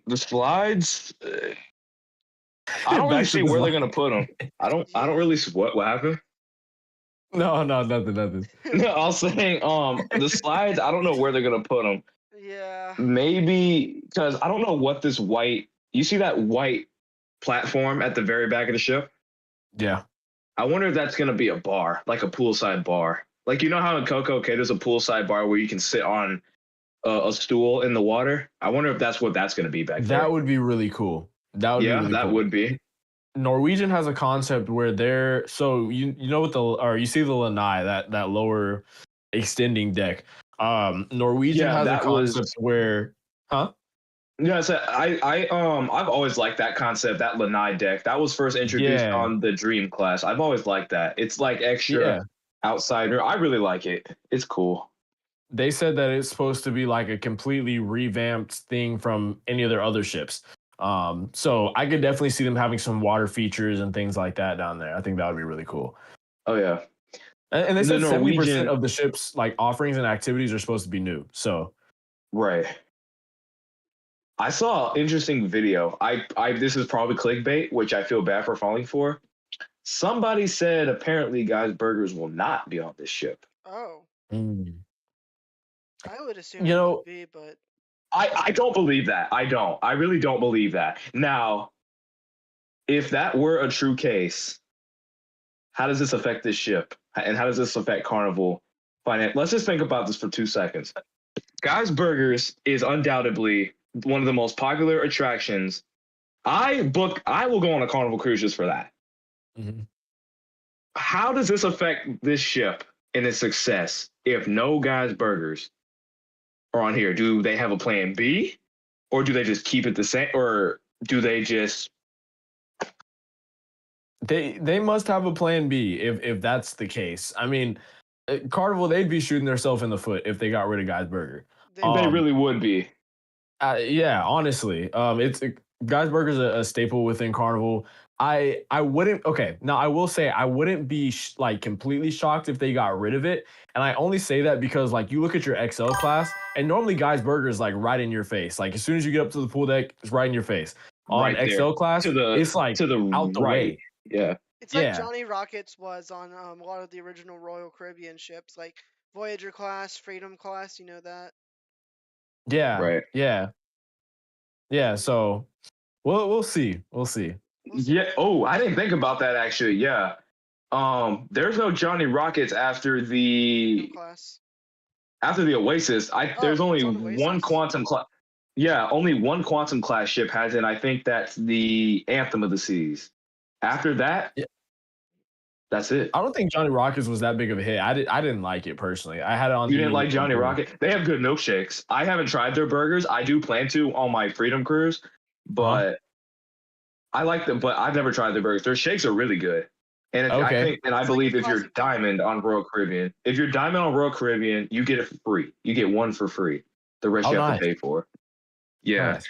the slides. I don't really see where they're gonna put them. I don't really see what happened. No, nothing. No, I was saying, the slides. I don't know where they're gonna put them. Yeah. Maybe because I don't know what this white. You see that white platform at the very back of the ship? Yeah. I wonder if that's gonna be a bar, like a poolside bar. Like you know how in Coco, there's a poolside bar where you can sit on a stool in the water. I wonder if that's what that's gonna be back there. That would be really cool. That would be. Norwegian has a concept where they're you know you see the lanai, that lower extending deck. Norwegian has a concept where Yeah, so I've always liked that concept, that lanai deck. That was first introduced on the Dream class. I've always liked that. It's like extra outsider. I really like it. It's cool. They said that it's supposed to be like a completely revamped thing from any of their other ships. So I could definitely see them having some water features and things like that down there. I think that would be really cool. Oh yeah. And they The said 70% Norwegian, of the ship's like offerings and activities are supposed to be new. So right. I saw an interesting video. I this is probably clickbait, which I feel bad for falling for. Somebody said apparently Guys Burgers will not be on this ship. Oh, mm. I would assume you it know, would be, but I don't believe that. I don't. I really don't believe that. Now, if that were a true case, how does this affect this ship? And how does this affect Carnival finance? Let's just think about this for 2 seconds. Guys Burgers is undoubtedly one of the most popular attractions. I will go on a Carnival cruise just for that. mm-hmm. How does this affect this ship and its success if no Guys Burgers are on here? Do they have a plan B? Or do they just keep it the same? Or do they just They must have a plan B if that's the case. I mean, Carnival, they'd be shooting themselves in the foot if they got rid of Guy's Burger. they they really would be. Yeah, honestly, it's Guy's Burger is a staple within Carnival. I wouldn't. Okay, now I will say I wouldn't be like completely shocked if they got rid of it. And I only say that because like you look at your XL class, and normally Guy's Burger is like right in your face. Like as soon as you get up to the pool deck, it's right in your face. On Right XL there. class, it's like to the out the right. way. Yeah. It's like Yeah. Johnny Rockets was on a lot of the original Royal Caribbean ships, like Voyager class, Freedom class. You know that. Yeah. Right. Yeah. Yeah. So we'll see. We'll see. Yeah. Oh, I didn't think about that actually. Yeah. There's no Johnny Rockets after Freedom the class. Oasis. There's only it's on one Oasis? quantum class. Yeah, only one quantum class ship has it. And I think that's the Anthem of the Seas. After that, Yeah. that's it. I don't think Johnny Rockets was that big of a hit. I didn't like it personally. I had it on. You didn't like Johnny Rocket? They have good milkshakes. I haven't tried their burgers. I do plan to on my Freedom Cruise, but I like them. But I've never tried their burgers. Their shakes are really good. And if, Okay. I It's believe like a if you're classic Diamond on Royal Caribbean, you get it for free. You get one for free. The rest Oh, you have nice. to pay for. Yeah. Nice.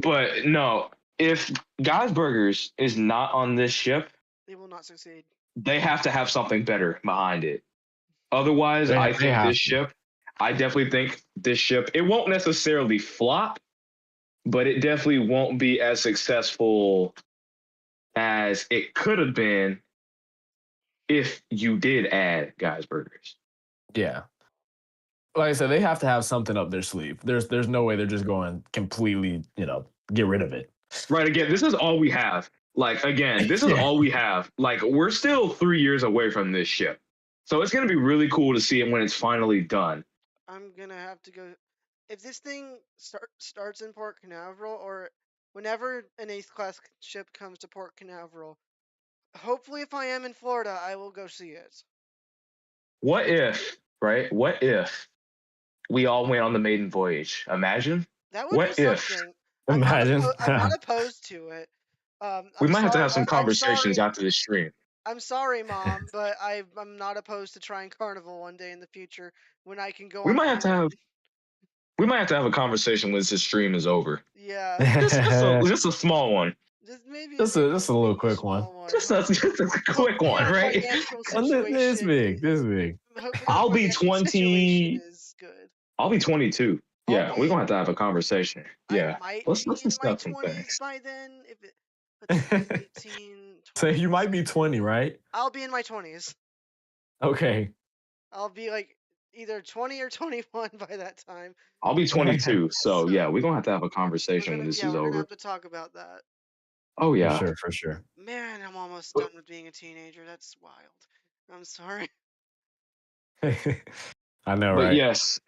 But no, if Guy's Burgers is not on this ship, They will not succeed. they have to have something better behind it. Otherwise, They I have think to. this ship, I definitely think this ship, it won't necessarily flop, but it definitely won't be as successful as it could have been if you did add Guy's Burgers. Yeah. Like I said, they have to have something up their sleeve. There's no way they're just going completely, get rid of it. Right. Again, this is all we have. Like, again, this is all we have. Like, we're still 3 years away from this ship. So it's going to be really cool to see it when it's finally done. I'm gonna have to go. If this thing starts in Port Canaveral, or whenever an Ace class ship comes to Port Canaveral, hopefully, if I am in Florida, I will go see it. What if, right? What if we all went on the maiden voyage? Imagine. That would What be if? something. Imagine. I'm not opposed to it. We might have to sorry- have some I'm conversations sorry. after this stream. I'm sorry, Mom, but I'm not opposed to trying Carnival one day in the future when I can go We on. might have to have a conversation once this stream is over. Yeah. Just a small one. Just maybe Just a little maybe quick one. small Just a quick one, Our right? financial This situation big. This big. hopefully I'll the be financial 20 situation is good. I'll be 22. Yeah, Okay. we're gonna have to have a conversation. Yeah, I might let's be in my discuss some 20s things. by then. If it, let's see, 18, So 20. you might be 20, right? I'll be in my 20s. Okay. I'll be like either 20 or 21 by that time. I'll be 22. So yeah, we're gonna have a conversation when this is we're over. gonna have to talk about that. Oh yeah, For sure. Man, I'm almost done with being a teenager. That's wild. I'm sorry. I know, but right? yes,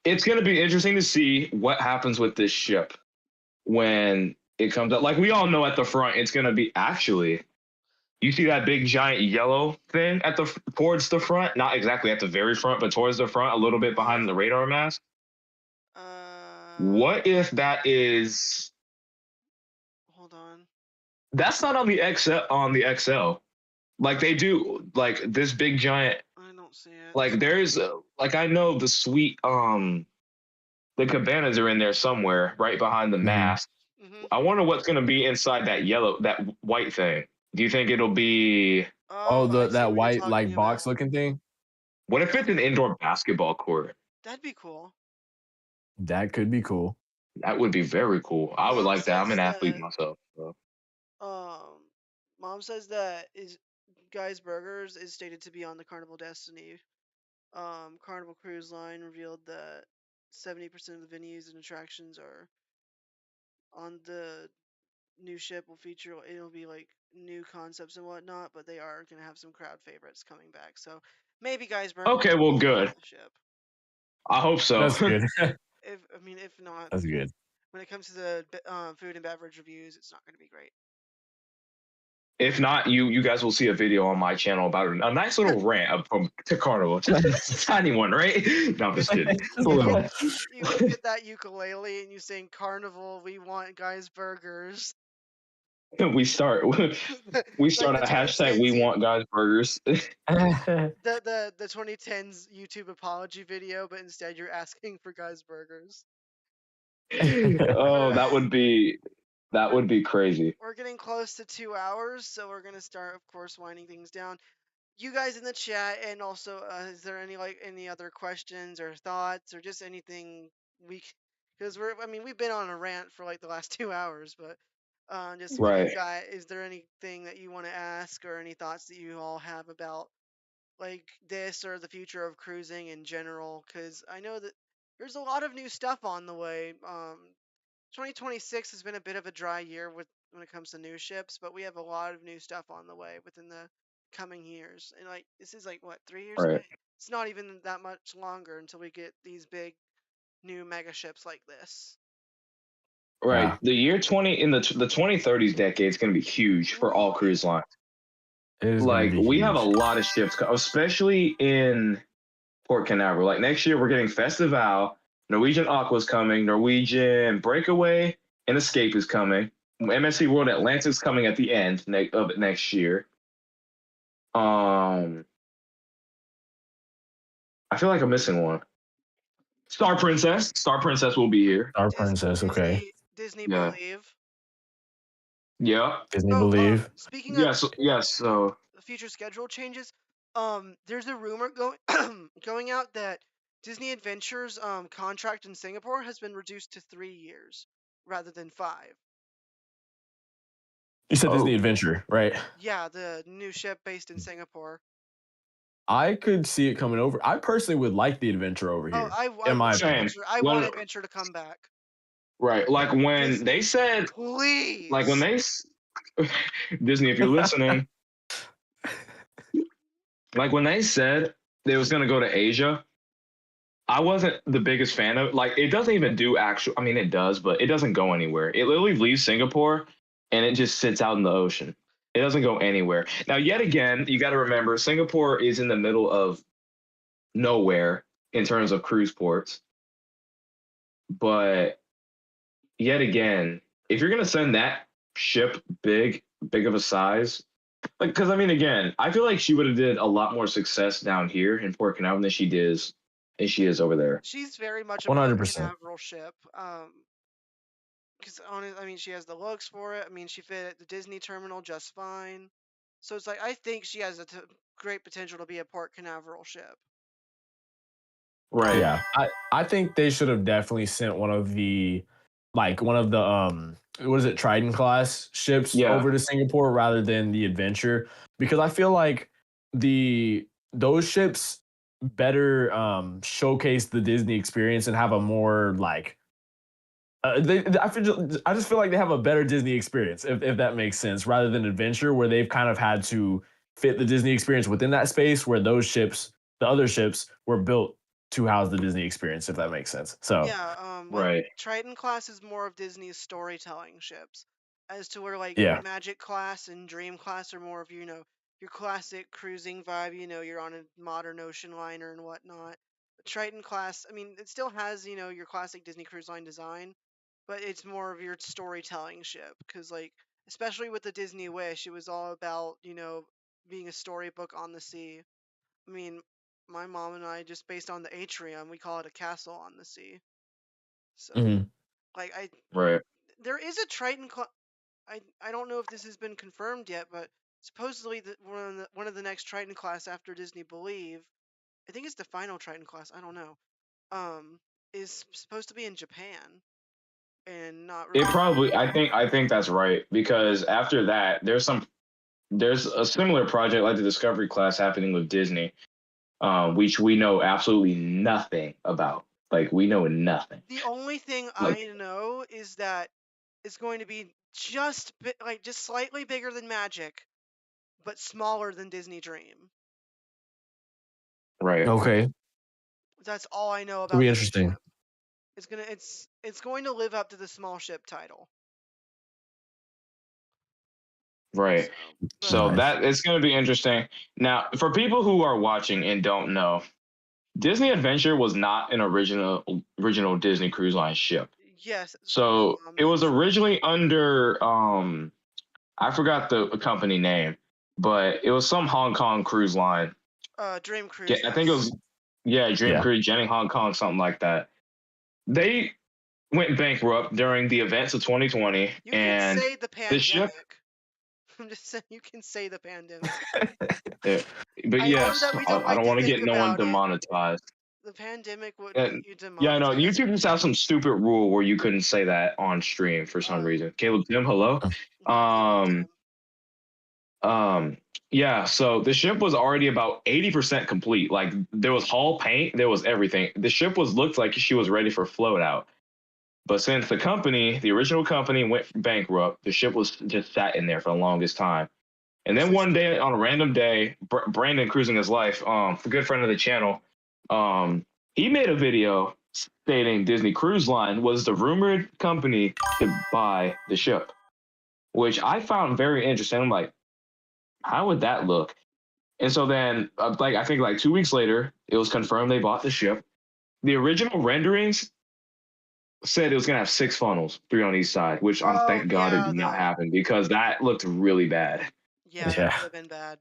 it's gonna be interesting to see what happens with this ship when it comes up. Like we all know at the front, it's gonna be actually. You see that big giant yellow thing towards the front? Not exactly at the very front, but towards the front, a little bit behind the radar mast. What if that is? Hold on. That's not on the XL. Like they do, like this big giant. I don't see it. Like there's, like I know the suite. The cabanas are in there somewhere, right behind the mast. Mm-hmm. I wonder what's gonna be inside that white thing. Do you think it'll be? Oh, Oh, I see that what you're white talking like box about. looking thing. What if it's Yeah, an indoor basketball court? that'd be cool. That could be cool. That would be very cool. I would Mom like that. I'm says an athlete that myself. So. um, Mom says that is Guy's Burgers is stated to be on the Carnival Destiny. Carnival Cruise Line revealed that 70% of the venues and attractions are on the new ship will feature it'll be like new concepts and whatnot, but they are gonna have some crowd favorites coming back. So maybe Guy's Burgers Okay, will well, be on good. the ship. I hope so. That's good. If not, That's good. when it comes to the food and beverage reviews, it's not gonna be great. If not, you guys will see a video on my channel about a nice little rant from to Carnival, just a tiny one, right? No, I'm just kidding. Just a little. You get that ukulele and you sing Carnival, we want Guy's Burgers. we start we Like start the a hashtag. 2010s We want guys burgers. the 2010s YouTube apology video, but instead you're asking for Guy's Burgers. Oh, But that would be crazy. we're getting close to 2 hours, so we're gonna start, of course, winding things down. You guys in the chat, and also, is there any other questions or thoughts or just anything we? Because we've been on a rant for like the last 2 hours, but just what you Right, got? Is there anything that you want to ask or any thoughts that you all have about like this or the future of cruising in general? Because I know that there's a lot of new stuff on the way. 2026 has been a bit of a dry year when it comes to new ships, but we have a lot of new stuff on the way within the coming years. And like this is like what 3 years away? right, It's not even that much longer until we get these big new mega ships like this. Yeah, right. The year 20 in the 2030s decade is going to be huge for all Ooh, cruise lines. it is gonna Like be we have a huge. lot of ships, especially in Port Canaveral. Like next year, we're getting Festival, Norwegian Aqua's coming, Norwegian Breakaway, and Escape is coming. MSC World Atlantic's coming at the end of it next year. I feel like I'm missing one. Star Princess will be here. Star Princess. Okay. Disney Yeah. Believe. Yeah. Disney Oh, Believe. speaking of Yes. Yes. So future schedule changes, there's a rumor going going out that Disney Adventures contract in Singapore has been reduced to 3 years rather than 5. You said Disney oh, Adventure, right? Yeah, the new ship based in Singapore. I could see it coming over. I personally would like the adventure over Oh, here. I In my want opinion. same. Adventure. I want When Adventure to come back. right, like when they Disney, said, like when please. they Disney, if you're listening, like when they said they was gonna go to Asia, I wasn't the biggest fan of it. Like it doesn't even do actual. I mean, it does, but it doesn't go anywhere. It literally leaves Singapore and it just sits out in the ocean. It doesn't go anywhere. Now, yet again, you got to remember Singapore is in the middle of nowhere in terms of cruise ports. But yet again, if you're gonna send that ship big of a size, like because I mean, again, I feel like she would have did a lot more success down here in Port Canaveral than she is over there. She's very much a Port 100%. Canaveral ship. Because I mean, she has the looks for it. I mean, she fit at the Disney terminal just fine. So it's like I think she has a great potential to be a Port Canaveral ship. Right. Yeah. I think they should have definitely sent one of the what is it, Trident class ships Yeah. over to Singapore rather than the Adventure, because I feel like those ships better showcase the Disney experience and have a more like I just feel like they have a better Disney experience, if that makes sense, rather than Adventure, where they've kind of had to fit the Disney experience within that space, where the other ships, were built to house the Disney experience, if that makes sense. So, Yeah, like Right. Triton class is more of Disney's storytelling ships, as to where like yeah. Magic class and Dream class are more of your classic cruising vibe. You're on a modern ocean liner and whatnot. But Triton class, I mean, it still has your classic Disney Cruise Line design, but it's more of your storytelling ship. Because like especially with the Disney Wish, it was all about being a storybook on the sea. I mean, my mom and I just based on the atrium, we call it a castle on the sea. So, Mhm. like, Right. there is a Triton class. I don't know if this has been confirmed yet, but supposedly one of the next Triton class after Disney Believe, I think it's the final Triton class. I don't know. Is supposed to be in Japan and not It really. probably. I think that's right because after that, there's a similar project like the Discovery class happening with Disney, which we know absolutely nothing about. Like we know nothing. The only thing Like I know is that it's going to be just slightly bigger than Magic, but smaller than Disney Dream. right, Okay, That's all I know it'll about be the new interesting. ship. It's going to live up to the small ship title. right. So, but So Nice. that it's going to be interesting. Now, for people who are watching and don't know, Disney Adventure was not an original Disney Cruise Line ship. yes, So it was mentioned. originally under I forgot the company name, but it was some Hong Kong cruise line. Dream Yeah, I think it Cruises. was Dream Yeah. Cruise, Jenny Hong Kong, something like that. They went bankrupt during the events of 2020, You can and say the the ship. pandemic. I'm just saying you can say the pandemic. Yeah, but I know yes, that we I, don't I like don't to want to think get no one about it. demonetized. The pandemic wouldn't And get you yeah, I know demonetized. YouTube just has some stupid rule where you couldn't say that on stream for some reason. Caleb Tim, hello. Not Caleb Um, Tim. um, yeah. So the ship was already about 80% complete. Like there was hull paint, there was everything. The ship looked like she was ready for float out. But since the original company went bankrupt, the ship was just sat in there for the longest time. And then one day, on a random day, Brandon Cruising His Life, a good friend of the channel, he made a video stating Disney Cruise Line was the rumored company to buy the ship, which I found very interesting. I'm like, how would that look? And so then, I think like 2 weeks later, it was confirmed they bought the ship. The original renderings said it was gonna have 6 funnels, 3 on each side, which Oh thank God it yeah, did not happen because that looked really bad. that Yeah. would have been bad.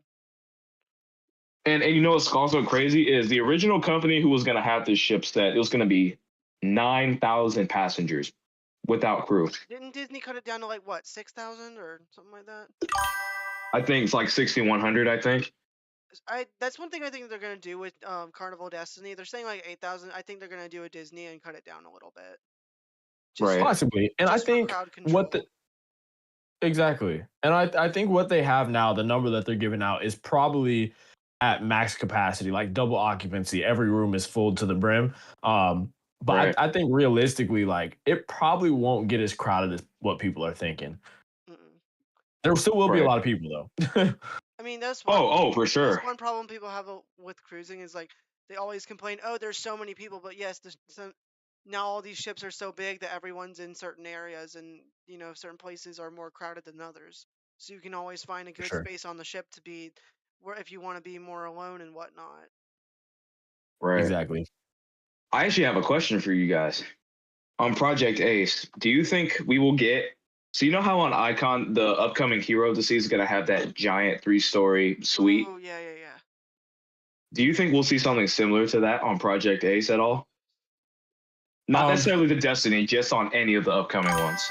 And you know what's also crazy is the original company who was gonna have this ship said it was gonna be 9,000 passengers without crew. Didn't Disney cut it down to like what, 6,000 or something like that? I think it's like 6,100. I think. That's one thing I think they're gonna do with Carnival Destiny. They're saying like 8,000. I think they're gonna do a Disney and cut it down a little bit, just Right. Possibly. And I just for think crowd what control. the exactly. And I think what they have now, the number that they're giving out is probably at max capacity, like double occupancy. Every room is full to the brim. But Right. I think realistically, like it probably won't get as crowded as what people are thinking. Mm-mm. There still will be a Right. lot of people though. I mean, that's For that's sure. one problem people have with cruising is like they always complain, oh, there's so many people, but yes, now all these ships are so big that everyone's in certain areas, and certain places are more crowded than others. So you can always find a For good sure. space on the ship to be where if you want to be more alone and whatnot. Right. Exactly. I actually have a question for you guys. On Project Ace, do you think we will get? So you know how on Icon the upcoming Hero of the Sea is gonna have that giant 3-story suite? Oh yeah. Do you think we'll see something similar to that on Project Ace at all? Not I necessarily the Destiny, just on any of the upcoming ones.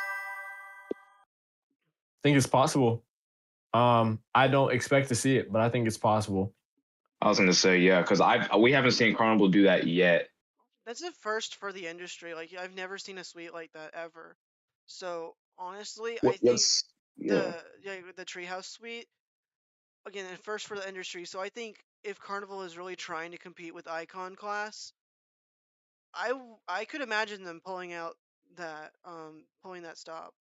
think it's possible. I don't expect to see it, but I think it's possible. I was gonna say yeah, because we haven't seen Carnival do that yet. That's a first for the industry. Like I've never seen a suite like that ever. So honestly, I think What's yeah. the Treehouse suite again, and first for the industry. So I think if Carnival is really trying to compete with Icon class, I could imagine them pulling that stop.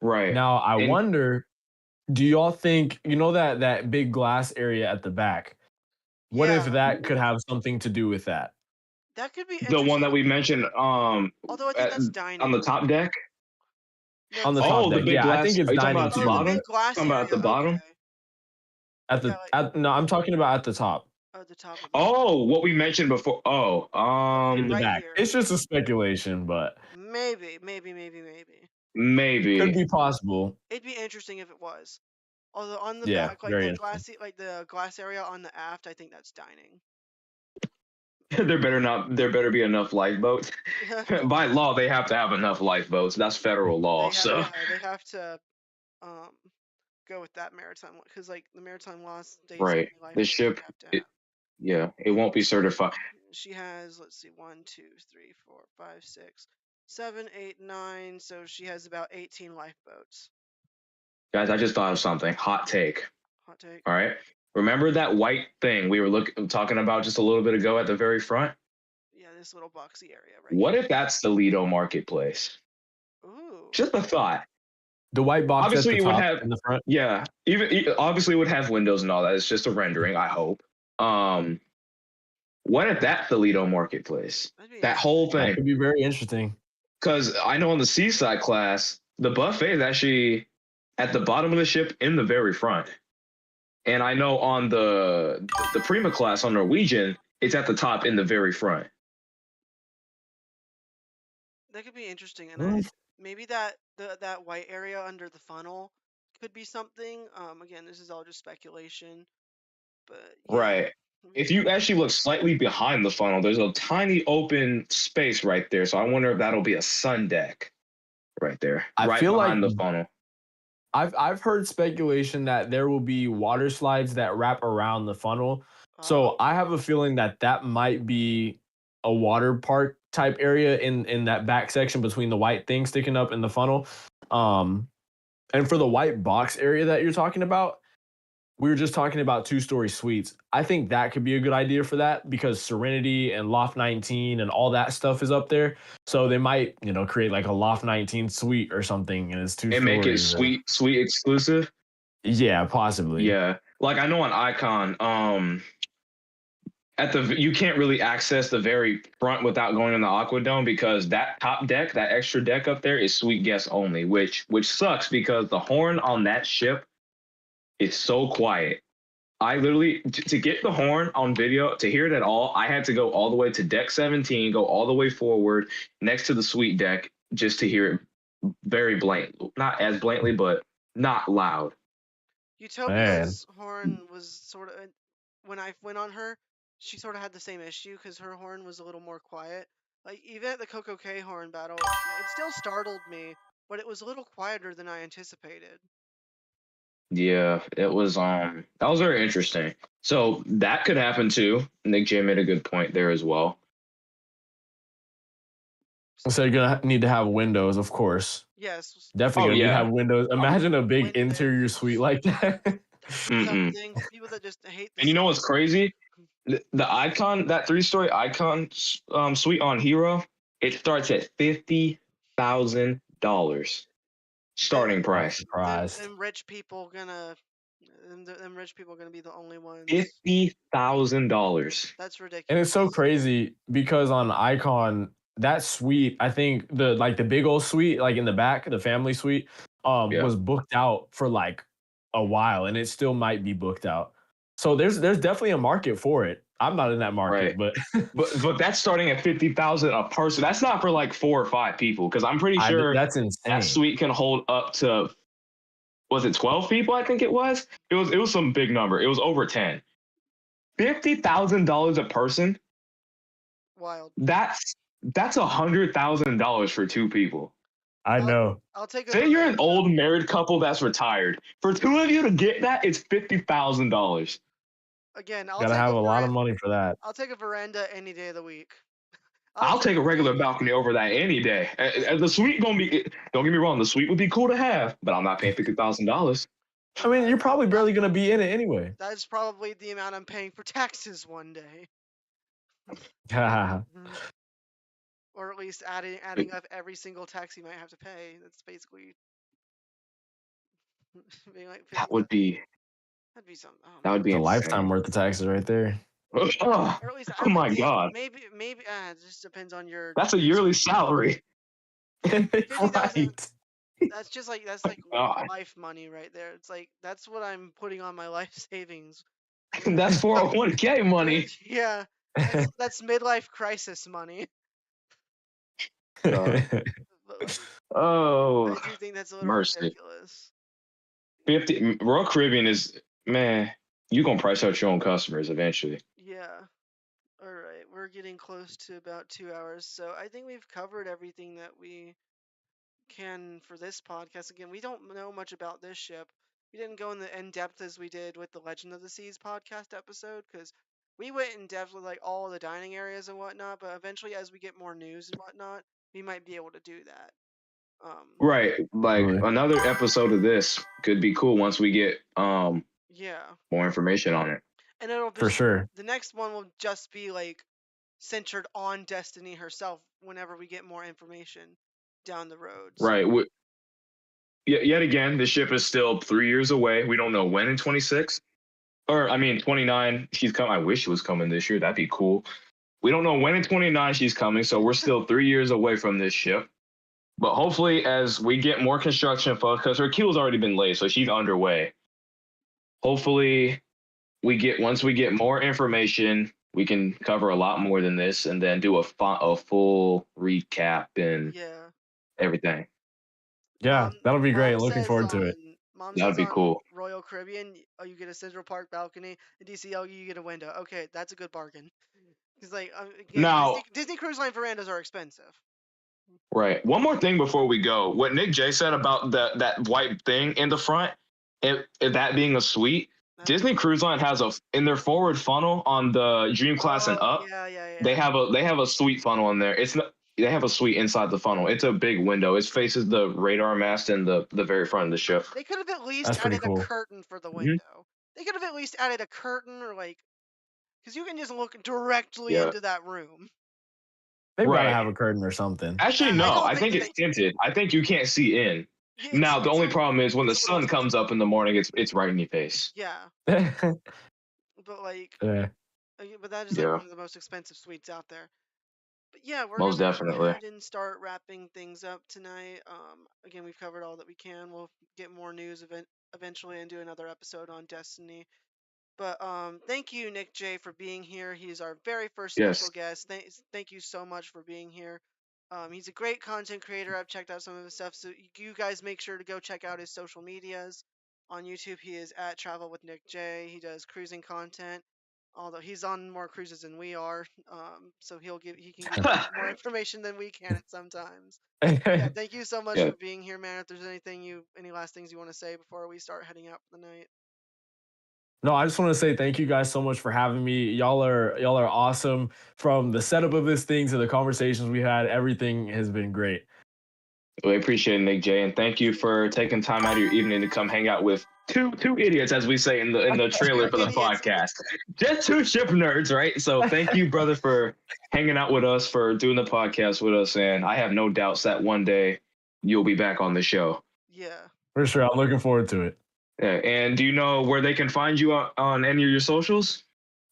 Right. Now I And wonder, do y'all think that big glass area at the back? What if Yeah, that could have something to do with that? that could be the one interesting. that we mentioned Although I think at, that's on the dining. top deck. No, On the that's top Oh, the deck. big Yeah, I glass. think it's Are you talking dining about at the oh, the too. bottom? big glass Talking about at area. the bottom? Okay. Yeah, like No, I'm talking about at the top. the top of it. Oh, what we mentioned before. Oh, In the Right back. here. It's just a speculation, but Maybe. could maybe. be possible. It'd be interesting if it was. Although on the Yeah, back, like very the interesting. glass area on the aft, I think that's dining. There better be enough lifeboats. By law, they have to have enough lifeboats. That's federal law. So they have to um go with that maritime because like the maritime law states how right, many the lifeboats ship, you have to it, have. yeah, it won't be certified. She has, let's see, 1, 2, 3, 4, 5, 6, 7, 8, 9. So she has about 18 lifeboats. Guys, I just thought of something. Hot take. Hot take. All right. Remember that white thing we were talking about just a little bit ago at the very front? Yeah, this little boxy area right What here. if that's the Lido Marketplace? Ooh. Just a thought. The white box at Obviously, the it would top have, in the front. yeah, obviously it would have windows and all that. It's just a rendering, I hope. What if that's the Lido Marketplace? That'd be That whole That thing. could be very interesting. Because I know on the Seaside class, the buffet is actually at the bottom of the ship in the very front. And I know on the Prima class on Norwegian, it's at the top in the very front. That could be interesting, and Well, maybe that white area under the funnel could be something. Again, this is all just speculation, but yeah. Right. If you actually look slightly behind the funnel, there's a tiny open space right there. So I wonder if that'll be a sun deck right there, I right feel like behind the funnel. I've heard speculation that there will be water slides that wrap around the funnel. So I have a feeling that that might be a water park type area in that back section between the white thing sticking up in the funnel. And for the white box area that you're talking about, we were just talking about two-story suites. I think that could be a good idea for that because Serenity and Loft 19 and all that stuff is up there. So they might, create like a Loft 19 suite or something, and it's two And make it stories. suite exclusive. Yeah, possibly. Yeah. Like I know on Icon, you can't really access the very front without going in the Aqua Dome because that top deck, that extra deck up there is suite guests only, which sucks because the horn on that ship is so quiet. I literally to get the horn on video, to hear it at all, I had to go all the way to deck 17, go all the way forward next to the suite deck just to hear it very blatant, not as blatantly, but not loud. Utopia's horn was sort of, when I went on her, she sort of had the same issue because her horn was a little more quiet. Like even at the Coco K horn battle, it still startled me, but it was a little quieter than I anticipated. Yeah, it was that was very interesting. So that could happen too. Nick J made a good point there as well. So you're gonna need to have windows, of course. Yes. Definitely Oh gonna need to yeah. have windows. Imagine a big interior Windows. suite like that. Something for people that just hate the And you know what's crazy? The Icon, that 3-story Icon suite on Hero, it starts at $50,000 starting price. Them rich people gonna be the only ones. $50,000. That's ridiculous. And it's so crazy because on Icon, that suite, I think the big old suite, like in the back, the family suite, was booked out for like a while, and it still might be booked out. So there's definitely a market for it. I'm not in that market, Right. but but that's starting at $50,000 a person. That's not for like 4 or 5 people because I'm pretty sure that's insane. that suite can hold up to, was it 12 people? I think it was. It was some big number. It was over 10. $50,000 a person. Wild. That's $100,000 for 2 people. I know. I'll take. Say you're an old married couple that's retired. For 2 of you to get that, it's $50,000. Again, Gotta have a lot of money for that. I'll take a veranda any day of the week. I'll take a regular balcony over that any day. The suite gonna be. Don't get me wrong. The suite would be cool to have, but I'm not paying $50,000. I mean, you're probably barely gonna be in it anyway. That's probably the amount I'm paying for taxes one day. Or at least adding up every single tax you might have to pay. That's basically being like That would be. That'd be something. That would be a insane. Lifetime worth of taxes right there. Oh, or at least, oh my God. Maybe it just depends on your. That's a yearly salary. Right. That's like God. life money right there. It's like that's what I'm putting on my life savings. That's 401k money. Yeah, that's midlife crisis money. Oh, I do think that's a little mercy. ridiculous. 50 Royal Caribbean is, man, you're gonna price out your own customers eventually. Yeah. All right, we're getting close to about 2 hours, so I think we've covered everything that we can for this podcast. Again, we don't know much about this ship. We didn't go in depth as we did with the Legend of the Seas podcast episode because we went in depth with like all the dining areas and whatnot. But eventually, as we get more news and whatnot, we might be able to do that. Right. Like Really. another episode of this could be cool once we get Yeah, more information on it. and it'll For just sure. the next one will just be like centered on Destiny herself whenever we get more information down the road. So Right. Yet again, the ship is still 3 years away. We don't know when in 26. Or I mean 29. She's coming. I wish she was coming this year. That'd be cool. We don't know when in 29 she's coming, so we're still 3 years away from this ship. But hopefully, as we get more construction, because her keel's already been laid, so she's underway. Hopefully, once we get more information, we can cover a lot more than this, and then do a full recap and yeah. everything. Yeah, that'll be great. Looking forward to it. Mom That'd says be on cool. Royal Caribbean, you get a Central Park balcony. At DCL, you get a window. Okay, that's a good bargain. Because like again, Now, Disney Cruise Line verandas are expensive. right. One more thing before we go. What Nick J said about that white thing in the front, if that being a suite, Disney Cruise Line has in their forward funnel on the Dream Class and up. Yeah. They have a suite funnel in there. It's not. They have a suite inside the funnel. It's a big window. It faces the radar mast and the very front of the ship. They could have at least That's pretty added cool. a curtain for the window. They could have at least added a curtain or like, because you can just look directly Yeah. into that room. They've got Right. to have a curtain or something. Actually, I no. don't I think think it's tinted. I think you can't see in. Yeah, Now, the only problem is when the it's a little sun comes up in the morning, it's right in your face. Yeah, Yeah. but like, but that is like Yeah. one of the most expensive suites out there. But yeah, we're Most gonna definitely. go ahead and start wrapping things up tonight. Again, we've covered all that we can. We'll get more news eventually and do another episode on Destiny. But thank you, Nick J, for being here. He's our very first Yes. special guest. Thank you so much for being here. He's a great content creator. I've checked out some of his stuff, so you guys make sure to go check out his social medias. On YouTube, he is at Travel with Nick J. He does cruising content, although he's on more cruises than we are. So he can give you more information than we can at sometimes. Yeah, thank you so much for being here, man. If there's any last things you want to say before we start heading out for the night. No, I just want to say thank you guys so much for having me. Y'all are awesome. From the setup of this thing to the conversations we had, everything has been great. We appreciate it, Nick J, and thank you for taking time out of your evening to come hang out with two idiots, as we say in the trailer for the podcast. Just two ship nerds, right? So thank you, brother, for hanging out with us, for doing the podcast with us, and I have no doubts that one day you'll be back on the show. Yeah. For sure. I'm looking forward to it. Yeah, and do you know where they can find you on any of your socials?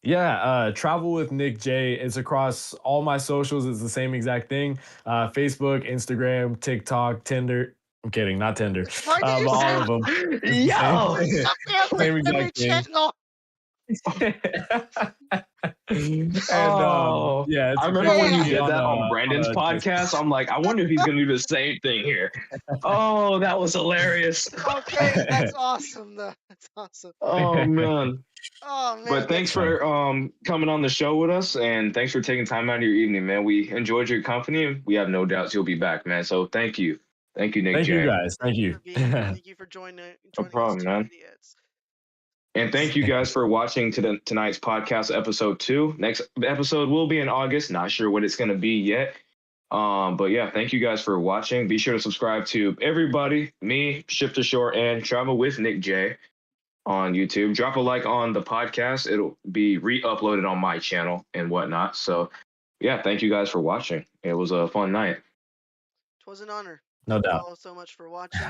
Yeah, Travel with Nick J. It's across all my socials. It's the same exact thing. Facebook, Instagram, TikTok, Tinder. I'm kidding, not Tinder. But all of them. Yo! Same exact thing. And yeah, I remember when you did that on Brandon's podcast. I'm like, I wonder if he's gonna do the same thing here. Oh, that was hilarious. Okay, that's awesome though. That's awesome. Oh man. Oh man. But thanks for coming on the show with us, and thanks for taking time out of your evening, man. We enjoyed your company. We have no doubts you'll be back, man. So thank you, Nick J. Thank you guys. Thank you. Thank you for joining. No problem, us, man. idiots. And thank you guys for watching tonight's podcast, episode 2. Next episode will be in August. Not sure what it's going to be yet. But yeah, thank you guys for watching. Be sure to subscribe to everybody, me, Ship to Shore, and Travel with Nick J on YouTube. Drop a like on the podcast. It'll be re-uploaded on my channel and whatnot. So yeah, thank you guys for watching. It was a fun night. It was an honor. No doubt. Thank you all so much for watching.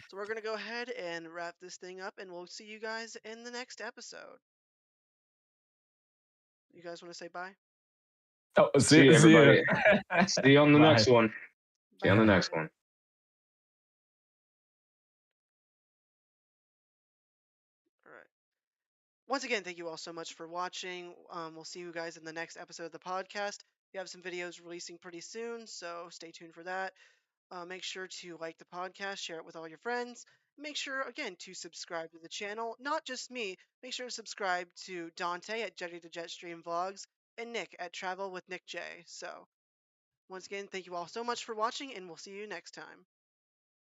So we're going to go ahead and wrap this thing up, and we'll see you guys in the next episode. You guys want to say bye? Oh, See you, everybody. See you on the Bye. next one. See you on the next one. All right. Once again, thank you all so much for watching. We'll see you guys in the next episode of the podcast. We have some videos releasing pretty soon, so stay tuned for that. Make sure to like the podcast, share it with all your friends. Make sure, again, to subscribe to the channel. Not just me. Make sure to subscribe to Dante at Jetty to Jetstream Vlogs. and Nick at Travel with Nick J. So once again, thank you all so much for watching, and we'll see you next time.